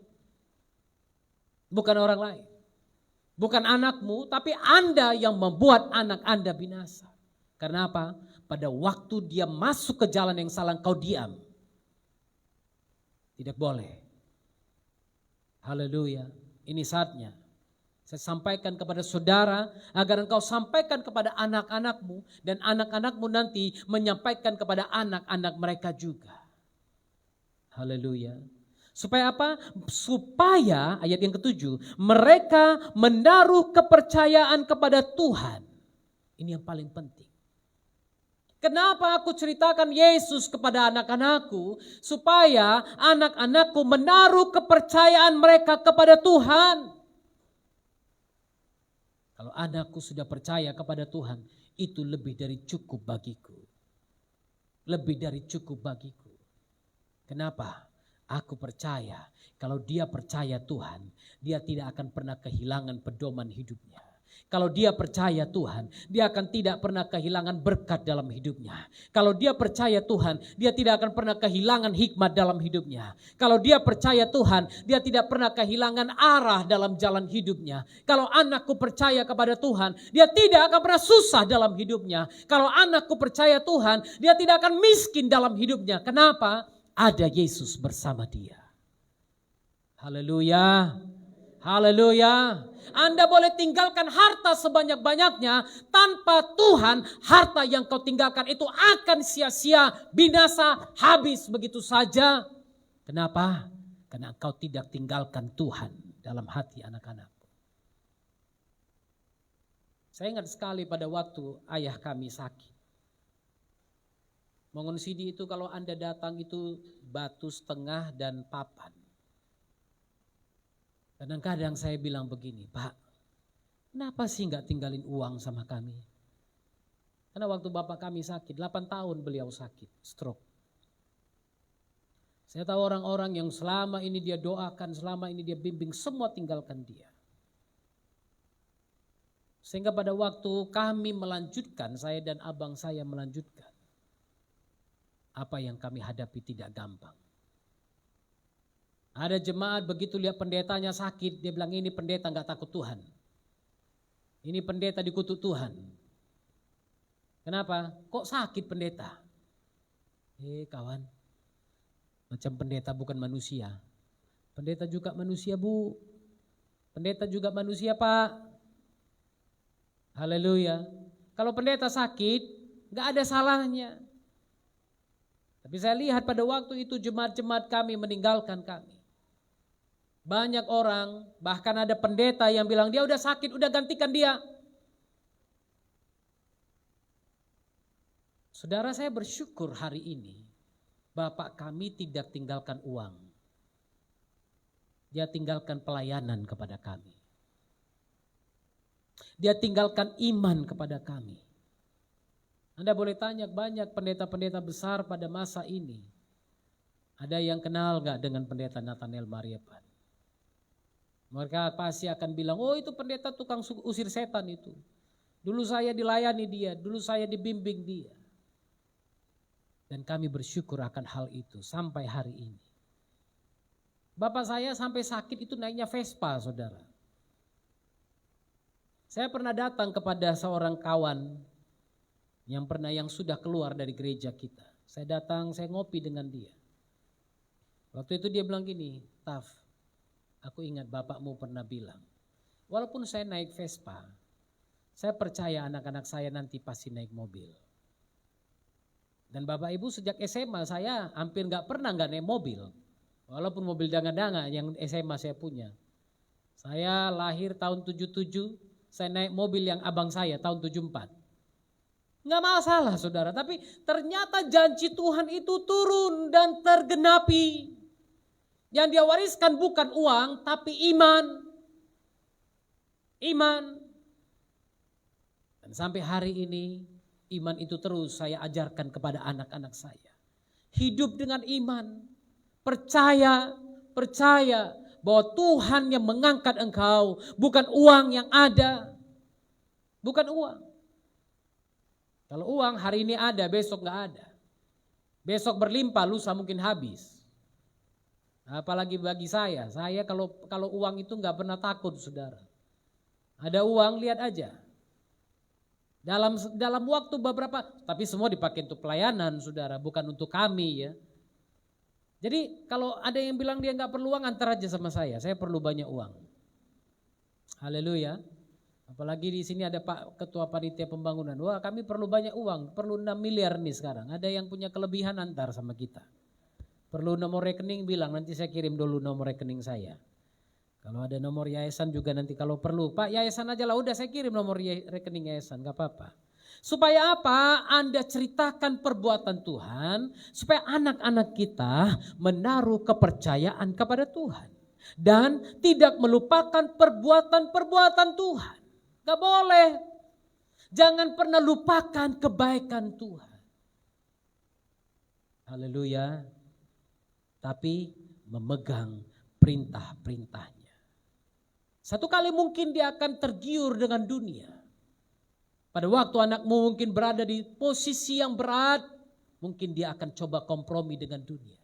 Bukan orang lain. Bukan anakmu, tapi Anda yang membuat anak Anda binasa. Karena apa? Pada waktu dia masuk ke jalan yang salah, engkau diam. Tidak boleh. Haleluya. Ini saatnya. Saya sampaikan kepada saudara agar engkau sampaikan kepada anak-anakmu dan anak-anakmu nanti menyampaikan kepada anak-anak mereka juga. Haleluya. Supaya apa? Supaya ayat yang ke-7 mereka menaruh kepercayaan kepada Tuhan. Ini yang paling penting. Kenapa aku ceritakan Yesus kepada anak-anakku? Supaya anak-anakku menaruh kepercayaan mereka kepada Tuhan. Kalau anakku sudah percaya kepada Tuhan, itu lebih dari cukup bagiku. Lebih dari cukup bagiku. Kenapa? Aku percaya kalau dia percaya Tuhan, dia tidak akan pernah kehilangan pedoman hidupnya. Kalau dia percaya Tuhan, dia akan tidak pernah kehilangan berkat dalam hidupnya. Kalau dia percaya Tuhan, dia tidak akan pernah kehilangan hikmat dalam hidupnya. Kalau dia percaya Tuhan, dia tidak pernah kehilangan arah dalam jalan hidupnya. Kalau anakku percaya kepada Tuhan, dia tidak akan pernah susah dalam hidupnya. Kalau anakku percaya Tuhan, dia tidak akan miskin dalam hidupnya. Kenapa? Ada Yesus bersama dia. Haleluya. Haleluya. Anda boleh tinggalkan harta sebanyak-banyaknya, tanpa Tuhan harta yang kau tinggalkan itu akan sia-sia, binasa, habis begitu saja. Kenapa? Karena engkau tidak tinggalkan Tuhan dalam hati anak-anakku. Saya ingat sekali pada waktu ayah kami sakit. Mongon Sidi itu kalau Anda datang itu batu setengah dan papan. Kadang-kadang saya bilang begini, Pak, kenapa sih gak tinggalin uang sama kami? Karena waktu bapak kami sakit, 8 tahun beliau sakit, stroke. Saya tahu orang-orang yang selama ini dia doakan, selama ini dia bimbing, semua tinggalkan dia. Sehingga pada waktu kami melanjutkan, saya dan abang saya melanjutkan, apa yang kami hadapi tidak gampang. Ada jemaat begitu lihat pendetanya sakit, dia bilang ini pendeta gak takut Tuhan. Ini pendeta dikutuk Tuhan. Kenapa? Kok sakit pendeta? Kawan, macam pendeta bukan manusia. Pendeta juga manusia Bu. Pendeta juga manusia Pak. Haleluya. Kalau pendeta sakit, gak ada salahnya. Tapi saya lihat pada waktu itu jemaat-jemaat kami meninggalkan kami. Banyak orang, bahkan ada pendeta yang bilang dia udah sakit, udah gantikan dia. Saudara, saya bersyukur hari ini bapak kami tidak tinggalkan uang. Dia tinggalkan pelayanan kepada kami. Dia tinggalkan iman kepada kami. Anda boleh tanya banyak pendeta-pendeta besar pada masa ini. Ada yang kenal gak dengan pendeta Nathaniel Mariapan? Mereka pasti akan bilang, oh itu pendeta tukang usir setan itu. Dulu saya dilayani dia, dulu saya dibimbing dia. Dan kami bersyukur akan hal itu sampai hari ini. Bapak saya sampai sakit itu naiknya Vespa, saudara. Saya pernah datang kepada seorang kawan yang sudah keluar dari gereja kita. Saya datang, saya ngopi dengan dia. Waktu itu dia bilang gini, Taf, aku ingat bapakmu pernah bilang, walaupun saya naik Vespa, saya percaya anak-anak saya nanti pasti naik mobil. Dan Bapak Ibu sejak SMA saya hampir nggak naik mobil. Walaupun mobil danga-danga yang SMA saya punya. Saya lahir tahun 77, saya naik mobil yang abang saya tahun 74. Nggak masalah saudara, tapi ternyata janji Tuhan itu turun dan tergenapi. Yang dia wariskan bukan uang, tapi iman. Iman. Dan sampai hari ini, iman itu terus saya ajarkan kepada anak-anak saya. Hidup dengan iman. Percaya bahwa Tuhan yang mengangkat engkau, bukan uang yang ada. Bukan uang. Kalau uang hari ini ada, besok gak ada. Besok berlimpah, lusa mungkin habis. Apalagi bagi saya kalau uang itu gak pernah takut saudara. Ada uang, lihat aja. Dalam waktu beberapa, tapi semua dipakai untuk pelayanan saudara, bukan untuk kami ya. Jadi kalau ada yang bilang dia gak perlu uang, antar aja sama saya perlu banyak uang. Haleluya. Apalagi di sini ada Pak Ketua Panitia Pembangunan. Wah kami perlu banyak uang, perlu 6 miliar nih sekarang. Ada yang punya kelebihan antar sama kita. Perlu nomor rekening bilang, nanti saya kirim dulu nomor rekening saya. Kalau ada nomor yayasan juga nanti kalau perlu. Pak yayasan aja lah, udah saya kirim nomor rekening yayasan, gak apa-apa. Supaya apa? Anda ceritakan perbuatan Tuhan, supaya anak-anak kita menaruh kepercayaan kepada Tuhan. Dan tidak melupakan perbuatan-perbuatan Tuhan. Gak boleh. Jangan pernah lupakan kebaikan Tuhan. Haleluya. Tapi memegang perintah-perintahnya. Satu kali mungkin dia akan tergiur dengan dunia. Pada waktu anakmu mungkin berada di posisi yang berat, mungkin dia akan coba kompromi dengan dunia.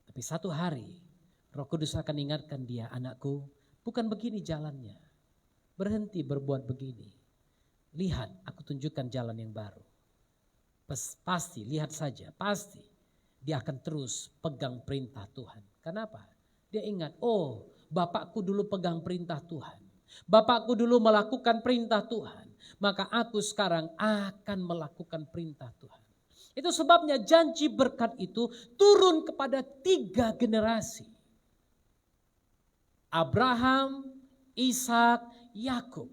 Tapi satu hari Roh Kudus akan ingatkan dia, anakku, bukan begini jalannya. Berhenti berbuat begini. Lihat, aku tunjukkan jalan yang baru. Pasti, lihat saja, pasti. Dia akan terus pegang perintah Tuhan. Kenapa? Dia ingat, oh bapakku dulu pegang perintah Tuhan. Bapakku dulu melakukan perintah Tuhan. Maka aku sekarang akan melakukan perintah Tuhan. Itu sebabnya janji berkat itu turun kepada 3 generasi. Abraham, Ishak, Yakub.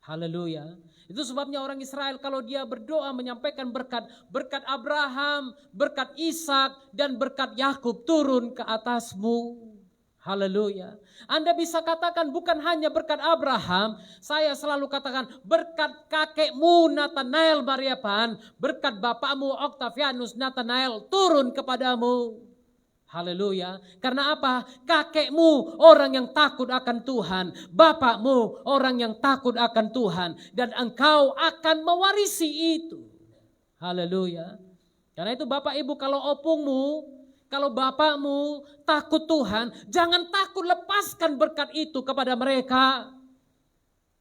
Haleluya. Itu sebabnya orang Israel kalau dia berdoa menyampaikan berkat Abraham, berkat Ishak dan berkat Yakub turun ke atasmu. Haleluya. Anda bisa katakan bukan hanya berkat Abraham, saya selalu katakan berkat kakekmu Nathanael Mariapan, berkat bapakmu Octavianus Nathanael turun kepadamu. Haleluya. Karena apa? Kakekmu orang yang takut akan Tuhan. Bapakmu orang yang takut akan Tuhan. Dan engkau akan mewarisi itu. Haleluya. Karena itu Bapak Ibu kalau opungmu, kalau bapakmu takut Tuhan, jangan takut lepaskan berkat itu kepada mereka.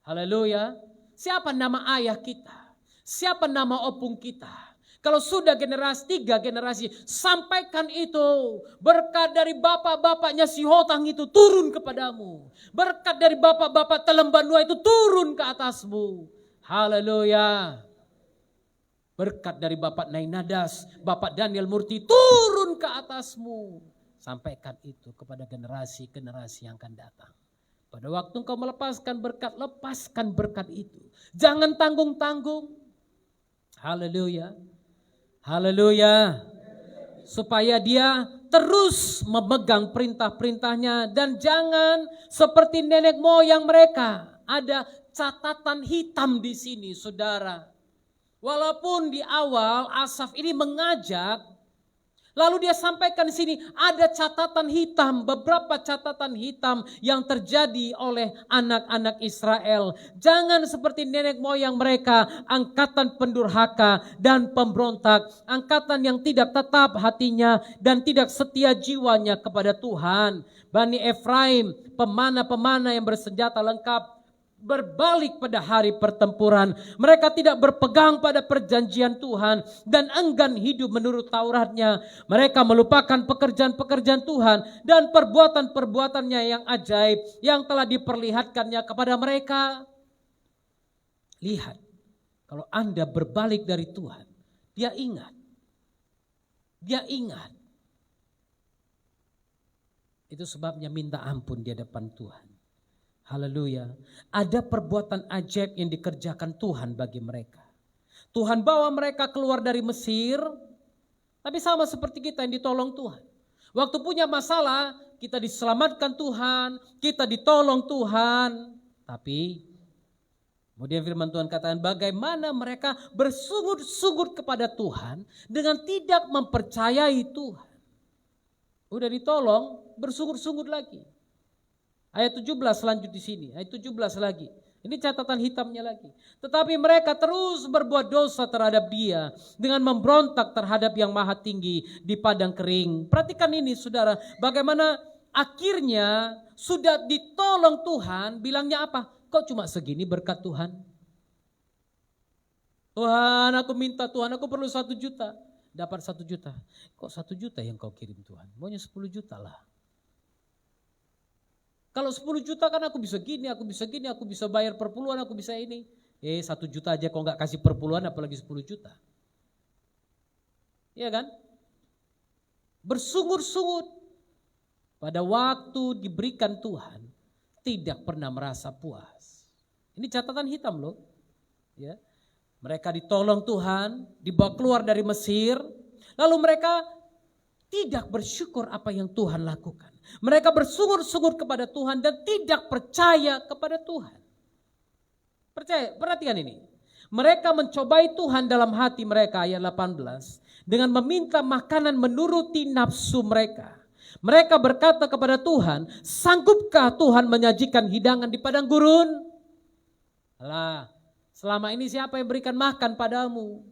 Haleluya. Siapa nama ayah kita? Siapa nama opung kita? Kalau sudah 3 generasi, sampaikan itu. Berkat dari bapak-bapaknya si Hotang itu turun kepadamu. Berkat dari bapak-bapak Telembanua itu turun ke atasmu. Haleluya. Berkat dari Bapak Nainadas, Bapak Daniel Murti turun ke atasmu. Sampaikan itu kepada generasi-generasi yang akan datang. Pada waktu engkau melepaskan berkat, lepaskan berkat itu. Jangan tanggung-tanggung. Haleluya. Haleluya. Supaya dia terus memegang perintah-perintahnya. Dan jangan seperti nenek moyang mereka. Ada catatan hitam di sini saudara. Walaupun di awal Asaf ini mengajak Lalu dia sampaikan di sini ada catatan hitam, beberapa catatan hitam yang terjadi oleh anak-anak Israel. Jangan seperti nenek moyang mereka, angkatan pendurhaka dan pemberontak, angkatan yang tidak tetap hatinya dan tidak setia jiwanya kepada Tuhan. Bani Efraim, pemana-pemana yang bersenjata lengkap, berbalik pada hari pertempuran. Mereka tidak berpegang pada perjanjian Tuhan dan enggan hidup menurut Tauratnya. Mereka melupakan pekerjaan-pekerjaan Tuhan dan perbuatan-perbuatannya yang ajaib yang telah diperlihatkannya kepada mereka. Lihat, kalau Anda berbalik dari Tuhan, dia ingat. Dia ingat. Itu sebabnya minta ampun di hadapan Tuhan. Haleluya. Ada perbuatan ajaib yang dikerjakan Tuhan bagi mereka. Tuhan bawa mereka keluar dari Mesir, tapi sama seperti kita yang ditolong Tuhan. Waktu punya masalah, kita diselamatkan Tuhan, kita ditolong Tuhan. Tapi kemudian firman Tuhan katakan bagaimana mereka bersungut-sungut kepada Tuhan dengan tidak mempercayai Tuhan. Udah ditolong, bersungut-sungut lagi. Ayat 17 lanjut di sini, ayat 17 lagi. Ini catatan hitamnya lagi. Tetapi mereka terus berbuat dosa terhadap dia dengan memberontak terhadap yang maha tinggi di padang kering. Perhatikan ini saudara, bagaimana akhirnya sudah ditolong Tuhan, bilangnya apa? Kok cuma segini berkat Tuhan? Tuhan aku minta Tuhan, aku perlu 1 juta. Dapat 1 juta. Kok 1 juta yang kau kirim Tuhan? Maunya 10 juta lah. Kalau 10 juta kan aku bisa gini, aku bisa bayar perpuluhan, aku bisa ini. 1 juta aja kok gak kasih perpuluhan apalagi 10 juta. Iya kan? Bersungut-sungut. Pada waktu diberikan Tuhan, tidak pernah merasa puas. Ini catatan hitam loh. Ya. Mereka ditolong Tuhan, dibawa keluar dari Mesir. Lalu mereka tidak bersyukur apa yang Tuhan lakukan. Mereka bersungut-sungut kepada Tuhan dan tidak percaya kepada Tuhan. Perhatikan ini. Mereka mencobai Tuhan dalam hati mereka, ayat 18. Dengan meminta makanan menuruti nafsu mereka. Mereka berkata kepada Tuhan, sanggupkah Tuhan menyajikan hidangan di padang gurun? Alah, selama ini siapa yang berikan makan padamu?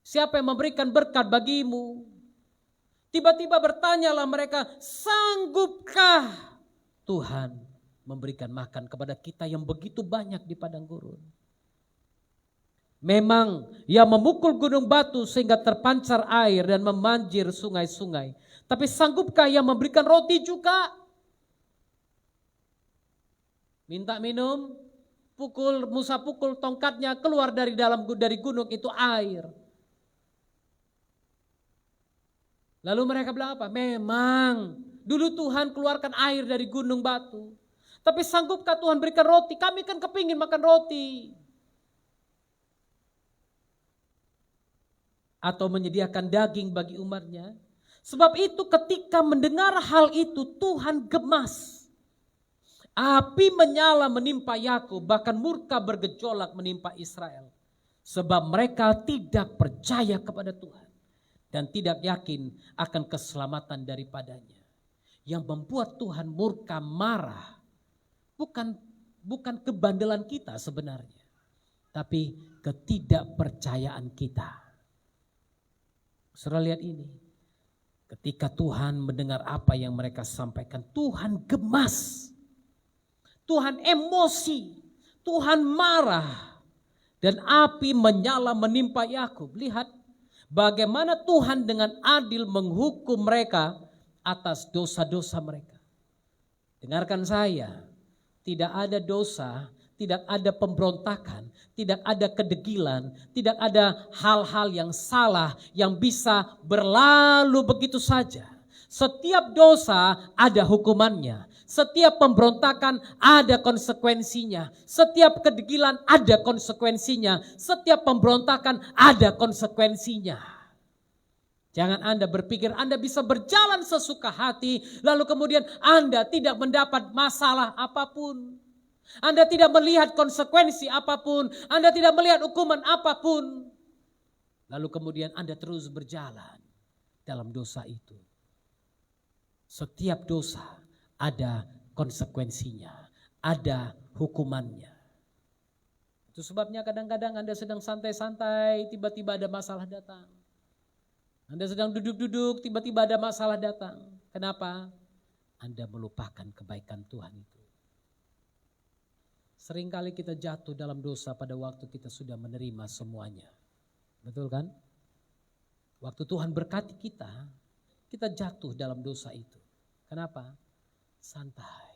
Siapa yang memberikan berkat bagimu? Tiba-tiba bertanyalah mereka, sanggupkah Tuhan memberikan makan kepada kita yang begitu banyak di padang gurun? Memang ia memukul gunung batu sehingga terpancar air dan memanjir sungai-sungai. Tapi sanggupkah ia memberikan roti juga? Minta minum, Musa pukul tongkatnya, keluar dari gunung itu air. Lalu mereka bilang apa? Memang dulu Tuhan keluarkan air dari gunung batu. Tapi sanggupkah Tuhan berikan roti? Kami kan kepingin makan roti. Atau menyediakan daging bagi umatnya. Sebab itu ketika mendengar hal itu Tuhan gemas. Api menyala menimpa Yakub, bahkan murka bergejolak menimpa Israel. Sebab mereka tidak percaya kepada Tuhan. Dan tidak yakin akan keselamatan daripadanya. Yang membuat Tuhan murka marah. Bukan kebandelan kita sebenarnya. Tapi ketidakpercayaan kita. Saudara lihat ini. Ketika Tuhan mendengar apa yang mereka sampaikan. Tuhan gemas. Tuhan emosi. Tuhan marah. Dan api menyala menimpa Yakub. Lihat. Bagaimana Tuhan dengan adil menghukum mereka atas dosa-dosa mereka. Dengarkan saya, tidak ada dosa, tidak ada pemberontakan, tidak ada kedegilan, tidak ada hal-hal yang salah yang bisa berlalu begitu saja. Setiap dosa ada hukumannya. Setiap pemberontakan ada konsekuensinya. Setiap kedegilan ada konsekuensinya. Setiap pemberontakan ada konsekuensinya. Jangan Anda berpikir Anda bisa berjalan sesuka hati. Lalu kemudian Anda tidak mendapat masalah apapun. Anda tidak melihat konsekuensi apapun. Anda tidak melihat hukuman apapun. Lalu kemudian Anda terus berjalan. dalam dosa itu. Setiap dosa ada konsekuensinya, ada hukumannya. Itu sebabnya kadang-kadang Anda sedang santai-santai, tiba-tiba ada masalah datang. Anda sedang duduk-duduk, tiba-tiba ada masalah datang. Kenapa? Anda melupakan kebaikan Tuhan itu. Seringkali kita jatuh dalam dosa pada waktu kita sudah menerima semuanya. Betul kan? Waktu Tuhan berkati kita jatuh dalam dosa itu. Kenapa? Santai.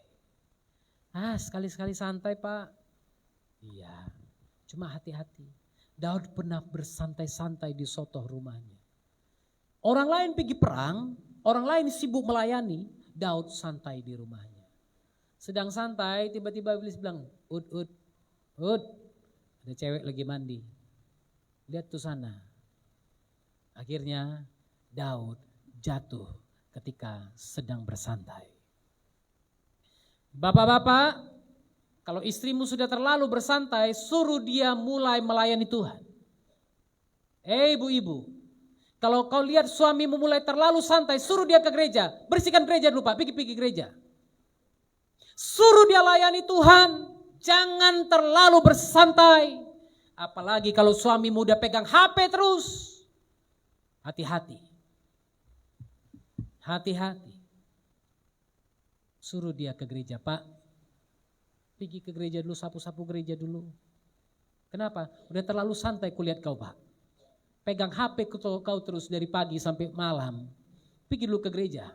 Sekali-sekali santai Pak. Iya, cuma hati-hati. Daud pernah bersantai-santai di sotoh rumahnya. Orang lain pergi perang, orang lain sibuk melayani, Daud santai di rumahnya. Sedang santai, tiba-tiba iblis bilang, Ud, ada cewek lagi mandi. Lihat tuh sana. Akhirnya Daud jatuh ketika sedang bersantai. Bapak-bapak, kalau istrimu sudah terlalu bersantai, suruh dia mulai melayani Tuhan. Ibu-ibu, kalau kau lihat suamimu mulai terlalu santai, suruh dia ke gereja. Bersihkan gereja dulu Pak, pergi gereja. Suruh dia layani Tuhan, jangan terlalu bersantai. Apalagi kalau suamimu udah pegang HP terus. Hati-hati. Hati-hati. Suruh dia ke gereja, Pak. Pergi ke gereja dulu, sapu-sapu gereja dulu. Kenapa? Udah terlalu santai kulihat kau, Pak. Pegang HP kau terus dari pagi sampai malam. Pergi dulu ke gereja.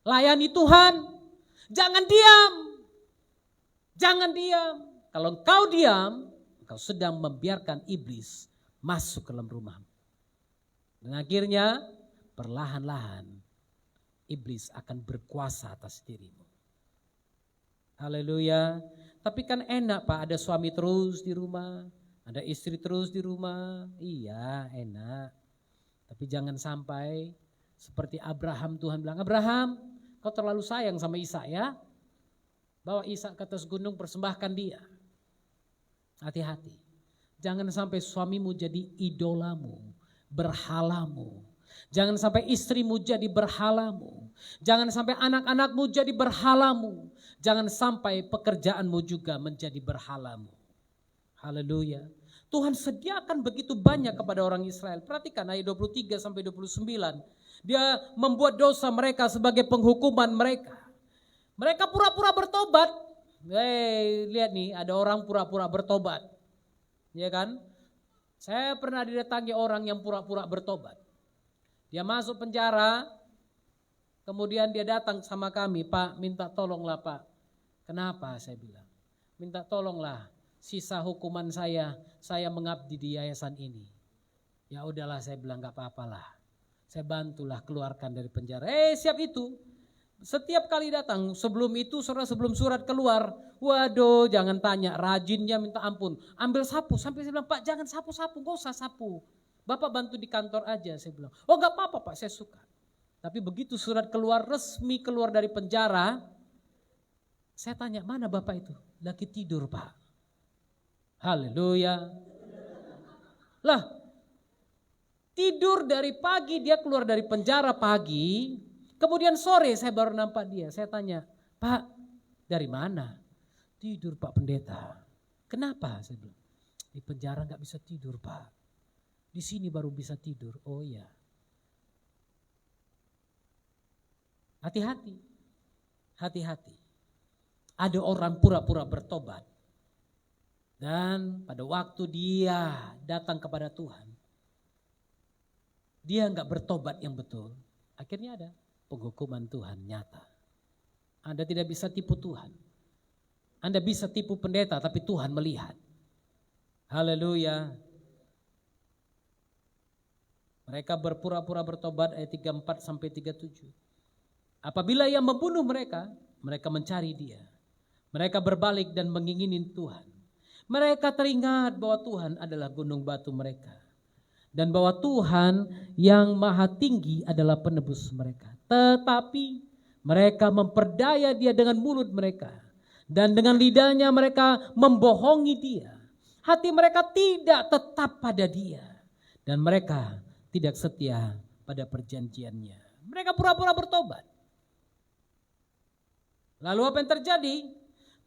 Layani Tuhan. Jangan diam. Jangan diam. Kalau kau diam, kau sedang membiarkan iblis masuk ke dalam rumahmu. Dan akhirnya perlahan-lahan iblis akan berkuasa atas dirimu. Haleluya. Tapi kan enak Pak, ada suami terus di rumah, ada istri terus di rumah. Iya enak. Tapi jangan sampai seperti Abraham, Tuhan bilang, Abraham kau terlalu sayang sama Ishak ya. Bawa Ishak ke atas gunung, persembahkan dia. Hati-hati. Jangan sampai suamimu jadi idolamu, berhalamu. Jangan sampai istrimu jadi berhalamu. Jangan sampai anak-anakmu jadi berhalamu. Jangan sampai pekerjaanmu juga menjadi berhalamu. Haleluya. Tuhan sediakan begitu banyak kepada orang Israel. Perhatikan ayat 23 sampai 29. Dia membuat dosa mereka sebagai penghukuman mereka. Mereka pura-pura bertobat. Lihat nih, ada orang pura-pura bertobat. Ya kan? Saya pernah didatangi orang yang pura-pura bertobat. Dia masuk penjara, kemudian dia datang sama kami, Pak, minta tolonglah Pak. Kenapa? Saya bilang, minta tolonglah sisa hukuman saya mengabdi di yayasan ini. Ya udahlah, saya bilang gak apa-apalah. Saya bantulah keluarkan dari penjara. Siap itu. Setiap kali datang, sebelum itu sebelum surat keluar, waduh jangan tanya, rajinnya minta ampun. Ambil sapu, sampai saya bilang, Pak jangan sapu-sapu, gak usah sapu. Bapak bantu di kantor aja, saya bilang. Oh gak apa-apa Pak, saya suka. Tapi begitu surat keluar, resmi keluar dari penjara, saya tanya, mana Bapak itu? Lagi tidur Pak. Haleluya. Lah, tidur dari pagi, dia keluar dari penjara pagi, kemudian sore saya baru nampak dia. Saya tanya, Pak dari mana? Tidur Pak Pendeta. Kenapa? Saya bilang, di penjara gak bisa tidur Pak. Di sini baru bisa tidur. Oh iya. Hati-hati. Hati-hati. Ada orang pura-pura bertobat. Dan pada waktu dia datang kepada Tuhan, dia gak bertobat yang betul. Akhirnya ada penghukuman Tuhan nyata. Anda tidak bisa tipu Tuhan. Anda bisa tipu pendeta tapi Tuhan melihat. Haleluya. Mereka berpura-pura bertobat ayat 34 sampai 37. Apabila ia membunuh mereka, mereka mencari dia. Mereka berbalik dan mengingini Tuhan. Mereka teringat bahwa Tuhan adalah gunung batu mereka. Dan bahwa Tuhan yang maha tinggi adalah penebus mereka. Tetapi mereka memperdaya dia dengan mulut mereka. Dan dengan lidahnya mereka membohongi dia. Hati mereka tidak tetap pada dia. Dan mereka tidak setia pada perjanjiannya. Mereka pura-pura bertobat. Lalu apa yang terjadi?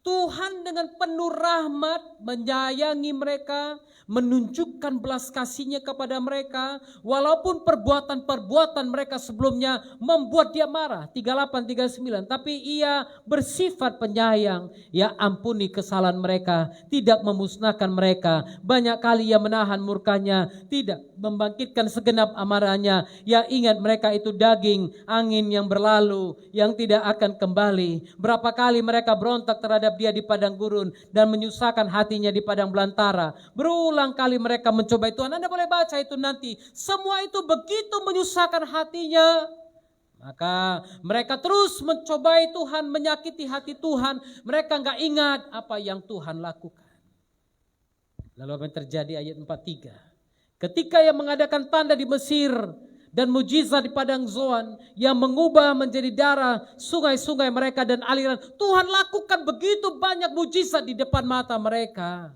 Tuhan dengan penuh rahmat menyayangi mereka, menunjukkan belas kasih-Nya kepada mereka, walaupun perbuatan-perbuatan mereka sebelumnya membuat dia marah. 38-39, tapi ia bersifat penyayang, ia ampuni kesalahan mereka, tidak memusnahkan mereka. Banyak kali ia menahan murkanya, tidak membangkitkan segenap amarahnya. Ia ingat mereka itu daging, angin yang berlalu, yang tidak akan kembali. Berapa kali mereka berontak terhadap dia di padang gurun dan menyusahkan hatinya di padang belantara. Berulang kali mereka mencobai Tuhan. Anda boleh baca itu nanti. Semua itu begitu menyusahkan hatinya. Maka mereka terus mencobai Tuhan, menyakiti hati Tuhan. Mereka enggak ingat apa yang Tuhan lakukan. Lalu apa yang terjadi ayat 43. Ketika ia mengadakan tanda di Mesir dan mujizat di padang Zoan yang mengubah menjadi darah sungai-sungai mereka dan aliran. Tuhan lakukan begitu banyak mujizat di depan mata mereka.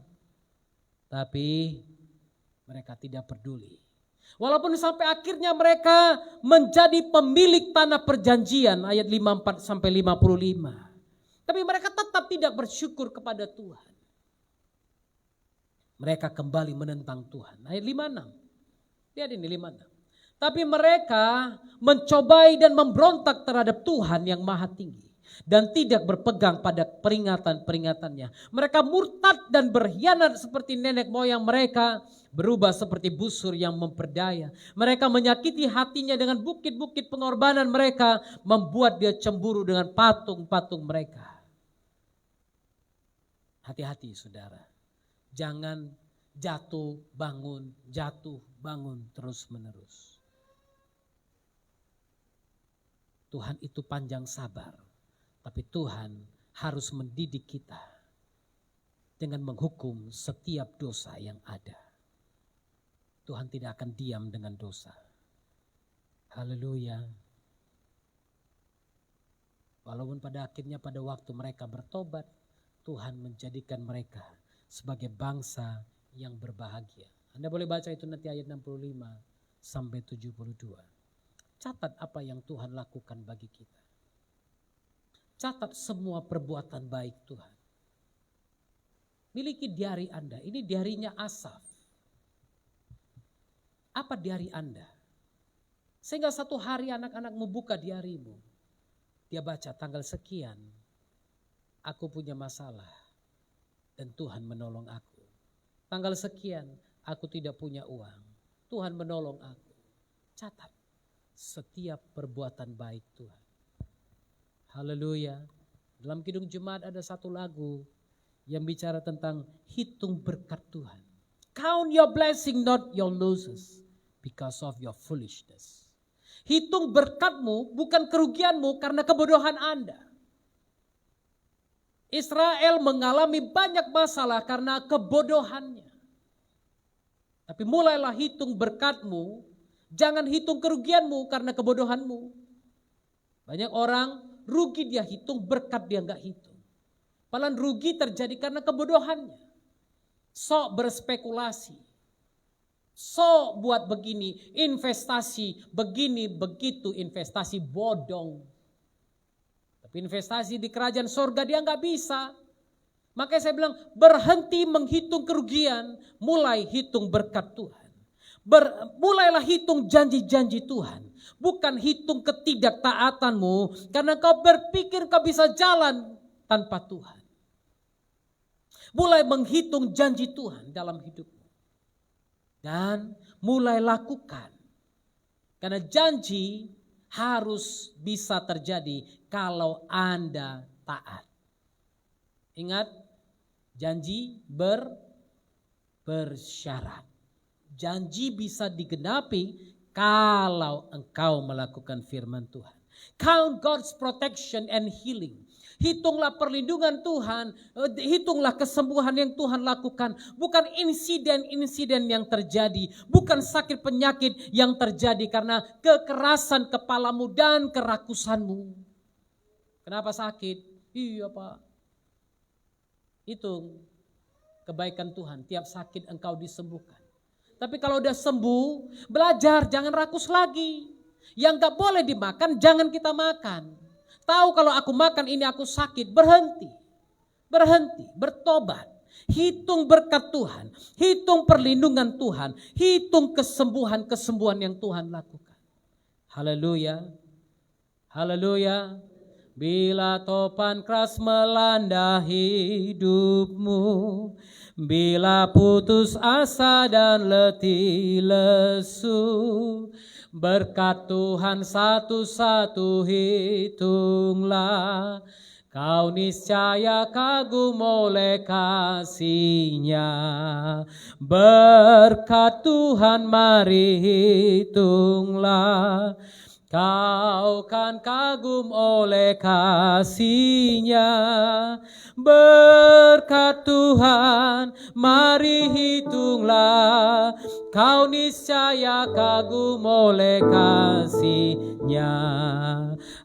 Tapi mereka tidak peduli. Walaupun sampai akhirnya mereka menjadi pemilik tanah perjanjian ayat 54 sampai 55. Tapi mereka tetap tidak bersyukur kepada Tuhan. Mereka kembali menentang Tuhan. Ayat 56. Lihat ini 56. Tapi mereka mencobai dan memberontak terhadap Tuhan yang maha tinggi. Dan tidak berpegang pada peringatan-peringatannya. Mereka murtad dan berkhianat seperti nenek moyang mereka. Berubah seperti busur yang memperdaya. Mereka menyakiti hatinya dengan bukit-bukit pengorbanan mereka. Membuat dia cemburu dengan patung-patung mereka. Hati-hati saudara. Jangan jatuh bangun terus menerus. Tuhan itu panjang sabar, tapi Tuhan harus mendidik kita dengan menghukum setiap dosa yang ada. Tuhan tidak akan diam dengan dosa. Haleluya. Walaupun pada akhirnya pada waktu mereka bertobat, Tuhan menjadikan mereka sebagai bangsa yang berbahagia. Anda boleh baca itu nanti ayat 65 sampai 72. Catat apa yang Tuhan lakukan bagi kita. Catat semua perbuatan baik Tuhan. Miliki diari Anda. Ini diarinya Asaf. Apa diari Anda? Sehingga satu hari anak-anakmu buka diarimu. Dia baca tanggal sekian. Aku punya masalah. Dan Tuhan menolong aku. Tanggal sekian aku tidak punya uang. Tuhan menolong aku. Catat. Setiap perbuatan baik Tuhan. Haleluya. Dalam Kidung Jemaat ada satu lagu yang bicara tentang hitung berkat Tuhan. Count your blessing, not your losses, because of your foolishness. Hitung berkatmu bukan kerugianmu karena kebodohan Anda. Israel mengalami banyak masalah karena kebodohannya. Tapi mulailah hitung berkatmu. Jangan hitung kerugianmu karena kebodohanmu. Banyak orang rugi dia hitung, berkat dia enggak hitung. Padahal rugi terjadi karena kebodohannya. Sok berspekulasi. Sok buat begini, investasi begini, begitu, investasi bodong. Tapi investasi di kerajaan sorga dia enggak bisa. Makanya saya bilang berhenti menghitung kerugian, mulai hitung berkat Tuhan. Mulailah hitung janji-janji Tuhan. Bukan hitung ketidaktaatanmu. Karena kau berpikir kau bisa jalan tanpa Tuhan. Mulai menghitung janji Tuhan dalam hidupmu. Dan mulai lakukan. Karena janji harus bisa terjadi kalau Anda taat. Ingat, janji bersyarat. Janji bisa digenapi kalau engkau melakukan firman Tuhan. Count God's protection and healing. Hitunglah perlindungan Tuhan, hitunglah kesembuhan yang Tuhan lakukan. Bukan insiden-insiden yang terjadi, bukan sakit penyakit yang terjadi karena kekerasan kepalamu dan kerakusanmu. Kenapa sakit? Iya Pak. Hitung kebaikan Tuhan, tiap sakit engkau disembuhkan. Tapi kalau udah sembuh, belajar jangan rakus lagi. Yang gak boleh dimakan jangan kita makan. Tahu kalau aku makan ini aku sakit, berhenti. Berhenti, bertobat. Hitung berkat Tuhan, hitung perlindungan Tuhan, hitung kesembuhan-kesembuhan yang Tuhan lakukan. Haleluya, haleluya. Bila topan keras melanda hidupmu, bila putus asa dan letih lesu, berkat Tuhan satu-satu hitunglah. Kau niscaya kagum oleh kasih-Nya. Berkat Tuhan mari hitunglah. Kau kan kagum oleh kasih-Nya. Berkat Tuhan mari hitunglah. Kau niscaya kagum oleh kasih-Nya.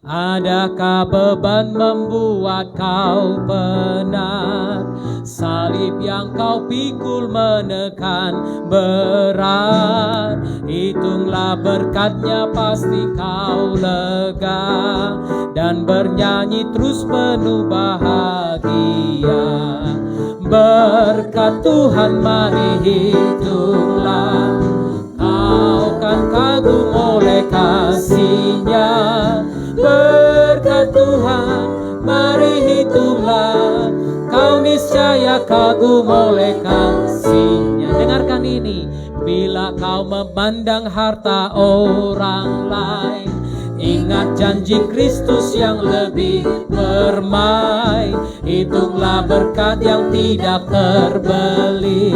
Adakah beban membuat kau penat? Salib yang kau pikul menekan berat. Hitunglah berkat-Nya pasti kau lega. Dan bernyanyi terus penuh bahagia. Berkat Tuhan mari hitunglah. Kau kan kagum oleh kasih-Nya. Berkat Tuhan mari hitunglah. Kau niscaya kagum oleh kasih-Nya. Dengarkan ini. Bila kau memandang harta orang lain, ingat janji Kristus yang lebih permai. Hitunglah berkat yang tidak terbeli.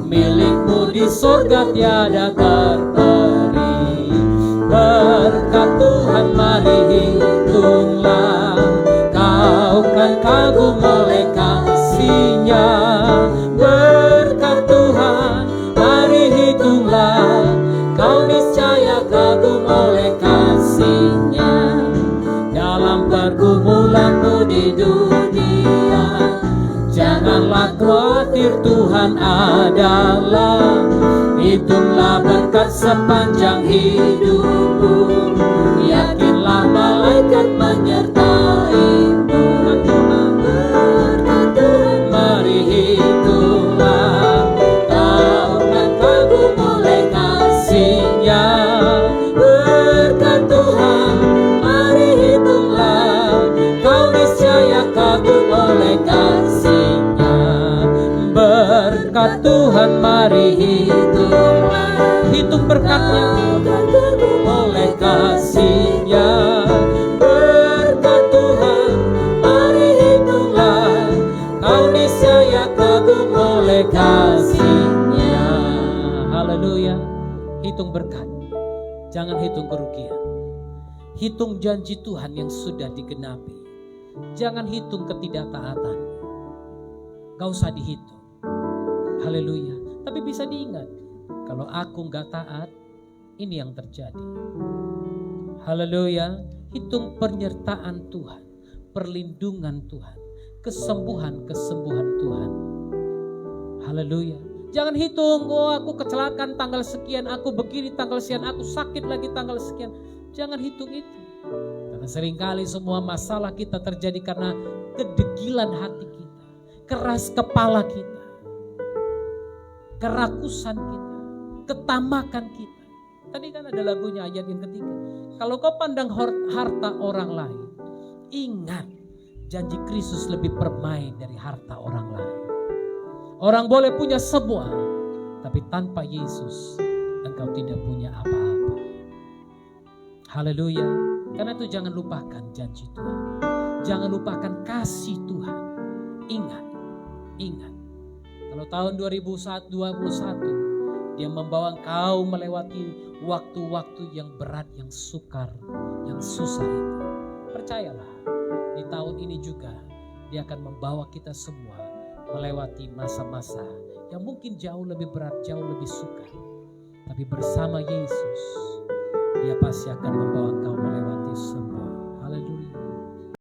Milikmu di sorga tiada terperi. Berkat Tuhan mari hitunglah. Kau kan kagum oleh kasih-Nya. Berkat Tuhan mari hitunglah. Kau niscaya kagum oleh kasih-Nya. Dalam pergumulanmu di dunia, janganlah khawatir, Tuhan adalah. Hitunglah berkat sepanjang hidupmu. Yakinlah malaikat menyertaimu. Berkat Tuhan mari hitunglah. Kau kan kagum oleh kasih-Nya. Berkat Tuhan mari hitunglah. Kau niscaya kagum oleh kasih-Nya. Berkat Tuhan mari hitunglah. Hitung berkat-Nya oleh kasih-Nya. Berkat Tuhan mari hitunglah. Kau niscaya kagum oleh kasih-Nya. Haleluya. Hitung berkat, jangan hitung kerugian. Hitung janji Tuhan yang sudah digenapi. Jangan hitung ketidaktaatan. Gak usah dihitung. Haleluya. Tapi bisa diingat, kalau aku gak taat, ini yang terjadi. Haleluya. Hitung penyertaan Tuhan, perlindungan Tuhan, kesembuhan-kesembuhan Tuhan. Haleluya. Jangan hitung, oh aku kecelakaan tanggal sekian, aku begini tanggal sekian, aku sakit lagi tanggal sekian. Jangan hitung itu. Karena seringkali semua masalah kita terjadi karena kedegilan hati kita, keras kepala kita, kerakusan kita, ketamakan kita. Tadi kan ada lagunya ayat yang ketiga. Kalau kau pandang harta orang lain, ingat janji Kristus lebih permai dari harta orang lain. Orang boleh punya semua, tapi tanpa Yesus engkau tidak punya apa-apa. Haleluya. Karena itu jangan lupakan janji Tuhan. Jangan lupakan kasih Tuhan. Ingat, ingat. Kalau tahun 2021 Dia membawa engkau melewati waktu-waktu yang berat, yang sukar, yang susah itu. Percayalah, di tahun ini juga Dia akan membawa kita semua melewati masa-masa yang mungkin jauh lebih berat, jauh lebih sukar. Tapi bersama Yesus, Dia pasti akan membawa engkau melewati semua.